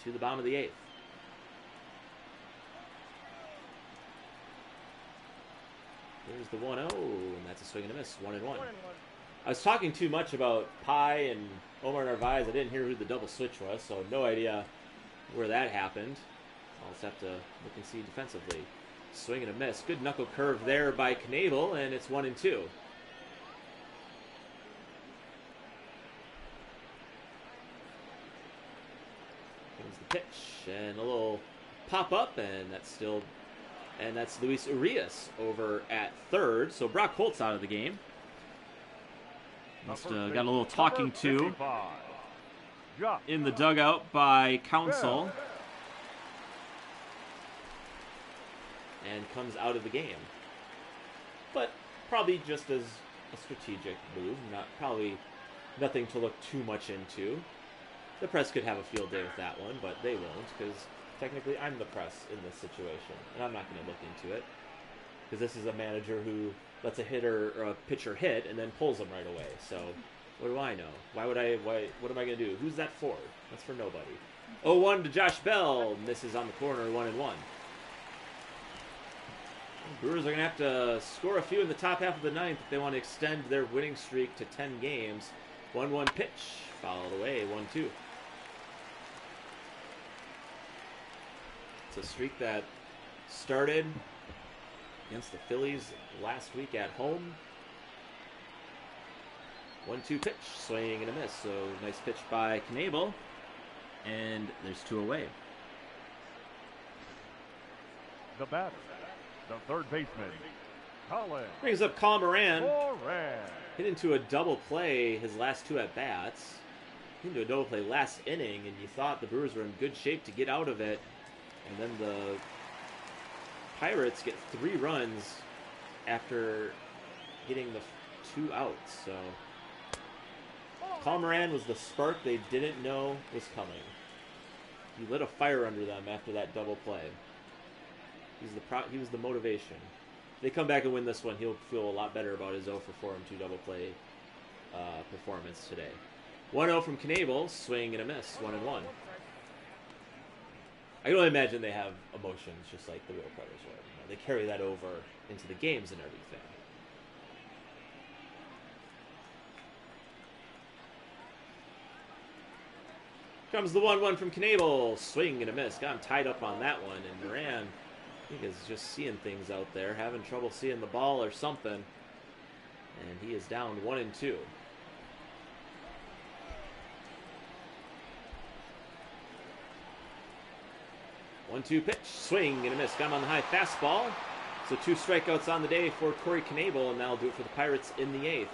A: to the bottom of the 8th. There's the 1-0, and that's a swing and a miss, 1-1. I was talking too much about Pye and Omar Narvaez. I didn't hear who the double switch was, so no idea where that happened. I'll just have to look and see defensively. Swing and a miss. Good knuckle curve there by Knable, and it's 1-2. Comes the pitch, and a little pop up, and that's Luis Urias over at third. So Brock Holt's out of the game. Must got a little talking to in the dugout by Counsell. And comes out of the game. But probably just as a strategic move. Probably nothing to look too much into. The press could have a field day with that one, but they won't, because technically I'm the press in this situation. And I'm not going to look into it. Because this is a manager who lets a hitter or a pitcher hit and then pulls them right away. So what do I know? What am I going to do? Who's that for? That's for nobody. 0-1 to Josh Bell. Misses on the corner, 1-1. Brewers are going to have to score a few in the top half of the 9th if they want to extend their winning streak to 10 games. 1-1 pitch. Fouled away, 1-2. It's a streak that started against the Phillies last week at home. 1-2 pitch, swing and a miss. So nice pitch by Knable, and there's 2 away.
B: The batter, the third baseman, Colin.
A: Brings up Colin Moran. Hit into a double play his last 2 at bats. Hit into a double play last inning, and you thought the Brewers were in good shape to get out of it, and then the Pirates get 3 runs after hitting the 2 outs. So Colin Moran was the spark they didn't know was coming. He lit a fire under them after that double play. He was the motivation. If they come back and win this one, he'll feel a lot better about his 0 for 4 and 2 double play performance today. 1-0 from Knable, swing and a miss, 1-1. I can only imagine they have emotions just like the real players would. They carry that over into the games and everything. Comes the 1-1 from Knable. Swing and a miss. Got him tied up on that one. And Moran, I think, is just seeing things out there. Having trouble seeing the ball or something. And he is down 1-2. One-two pitch, swing and a miss. Got him on the high fastball. So 2 strikeouts on the day for Corey Knable, and that'll do it for the Pirates in the 8th.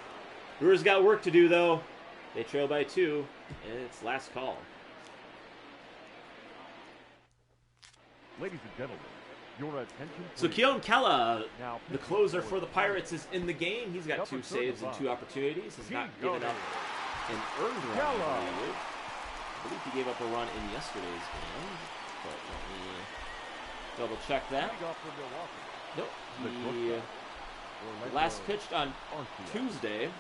A: Brewers got work to do, though. They trail by 2, and it's last call.
B: Ladies and gentlemen, your attention.
A: So Keon Kella, the closer for the Pirates, is in the game. He's got 2 saves and 2 opportunities. Has not given up an earned run. I believe he gave up a run in yesterday's game. But let me double check that. Nope. He last pitched on Tuesday.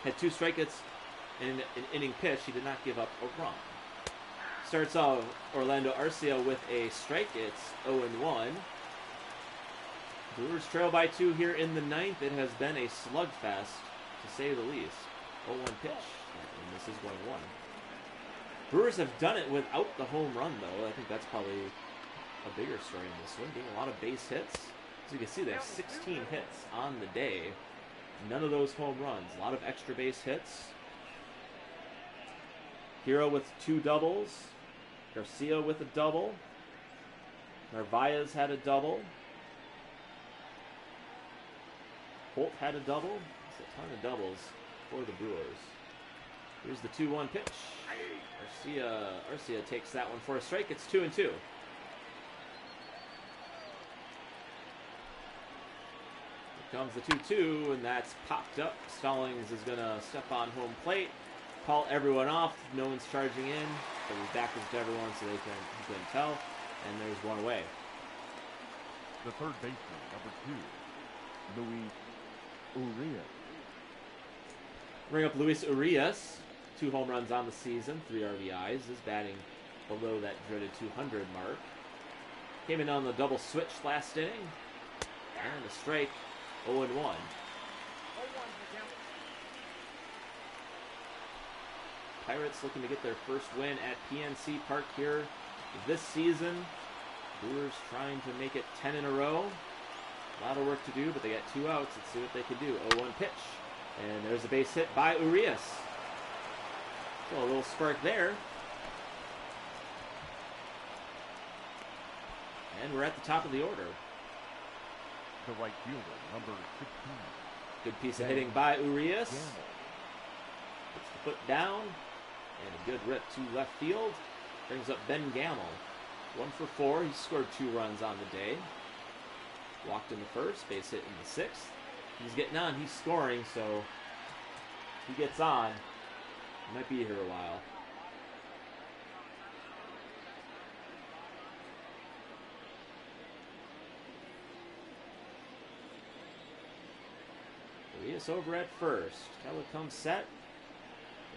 A: Had 2 strikeouts in an inning pitch. He did not give up a run. Starts off Orlando Arcia with a strike. It's 0-1. Brewers trail by 2 here in the 9th. It has been a slugfest, to say the least. 0-1 pitch, and this is 1-1. Brewers have done it without the home run, though. I think that's probably a bigger story in this one. Getting a lot of base hits. As you can see, they have 16 hits on the day. None of those home runs. A lot of extra base hits. Hero with 2 doubles. Garcia with a double. Narvaez had a double. Holt had a double. It's a ton of doubles for the Brewers. Here's the 2-1 pitch. Arcia takes that one for a strike. It's 2-2. Here comes the 2-2, and that's popped up. Stallings is going to step on home plate, call everyone off. No one's charging in, but he's backwards to everyone so he couldn't tell. And there's one away.
B: The third baseman, number 2, Luis Urias.
A: Bring up Luis Urias. 2 home runs on the season, 3 RBIs. Is batting below that dreaded 200 mark. Came in on the double switch last inning. And a strike, 0-1. Pirates looking to get their first win at PNC Park here this season. Brewers trying to make it 10 in a row. A lot of work to do, but they got 2 outs. Let's see what they can do. 0-1 pitch. And there's a base hit by Urias. So a little spark there. And we're at the top of the order.
B: The right fielder, number 16.
A: Good piece of hitting by Urias. Puts the foot down. And a good rip to left field. Brings up Ben Gamel. 1 for 4. He scored 2 runs on the day. Walked in the first, base hit in the 6th. He's getting on, he's scoring, so he gets on. He might be here a while. Urias over at first. Kella comes set.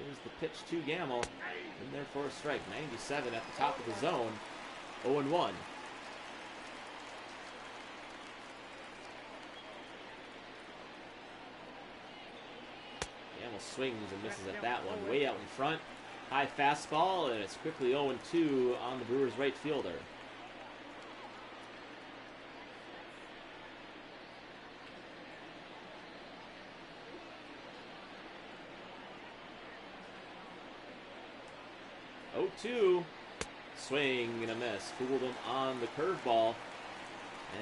A: There's the pitch to Gamel. In there for a strike. 97 at the top of the zone. 0-1. Swings and misses at that one. Way out in front. High fastball, and it's quickly 0-2 on the Brewers' right fielder. Swing and a miss. Fooled him on the curveball.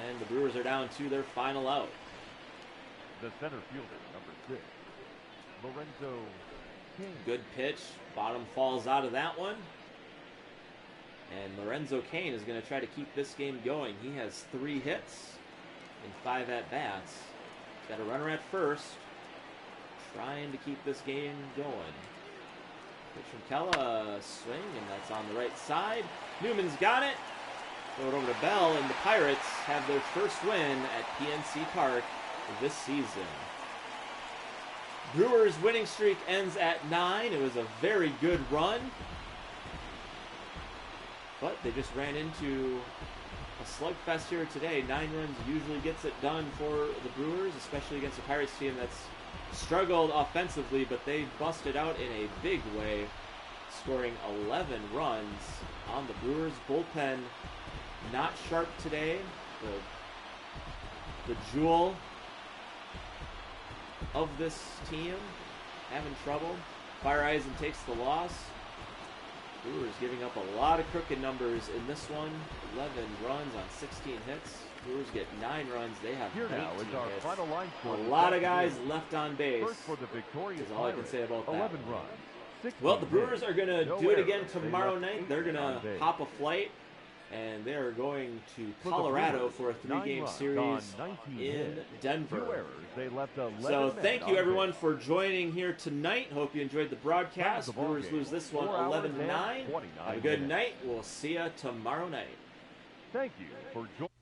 A: And the Brewers are down to their final out.
B: The center fielder, number 6. Lorenzo Kane.
A: Good pitch. Bottom falls out of that one. And Lorenzo Kane is going to try to keep this game going. He has 3 hits in 5 at-bats. He's got a runner at first. Trying to keep this game going. Pitch from Kella. Swing, and that's on the right side. Newman's got it. Throw it over to Bell, and the Pirates have their first win at PNC Park this season. Brewers' winning streak ends at 9. It was a very good run. But they just ran into a slugfest here today. 9 runs usually gets it done for the Brewers, especially against a Pirates team that's struggled offensively, but they busted out in a big way, scoring 11 runs on the Brewers. Bullpen not sharp today. The jewel of this team having trouble. Fire Eisen takes the loss. Brewers giving up a lot of crooked numbers in this one. 11 runs on 16 hits. Brewers get 9 runs. They have 19 hits.
B: Final line for
A: a lot of guys left on base.
B: First for the victorious
A: is all I can say about that.
B: 11 runs.
A: Well, the Brewers are going to do it again tomorrow night. They're going to hop a flight, and they are going to Colorado for a 3-game series in Denver. So thank you, everyone, for joining here tonight. Hope you enjoyed the broadcast. Brewers lose this one 11-9. Have a good night. We'll see you tomorrow night.
B: Thank you for joining.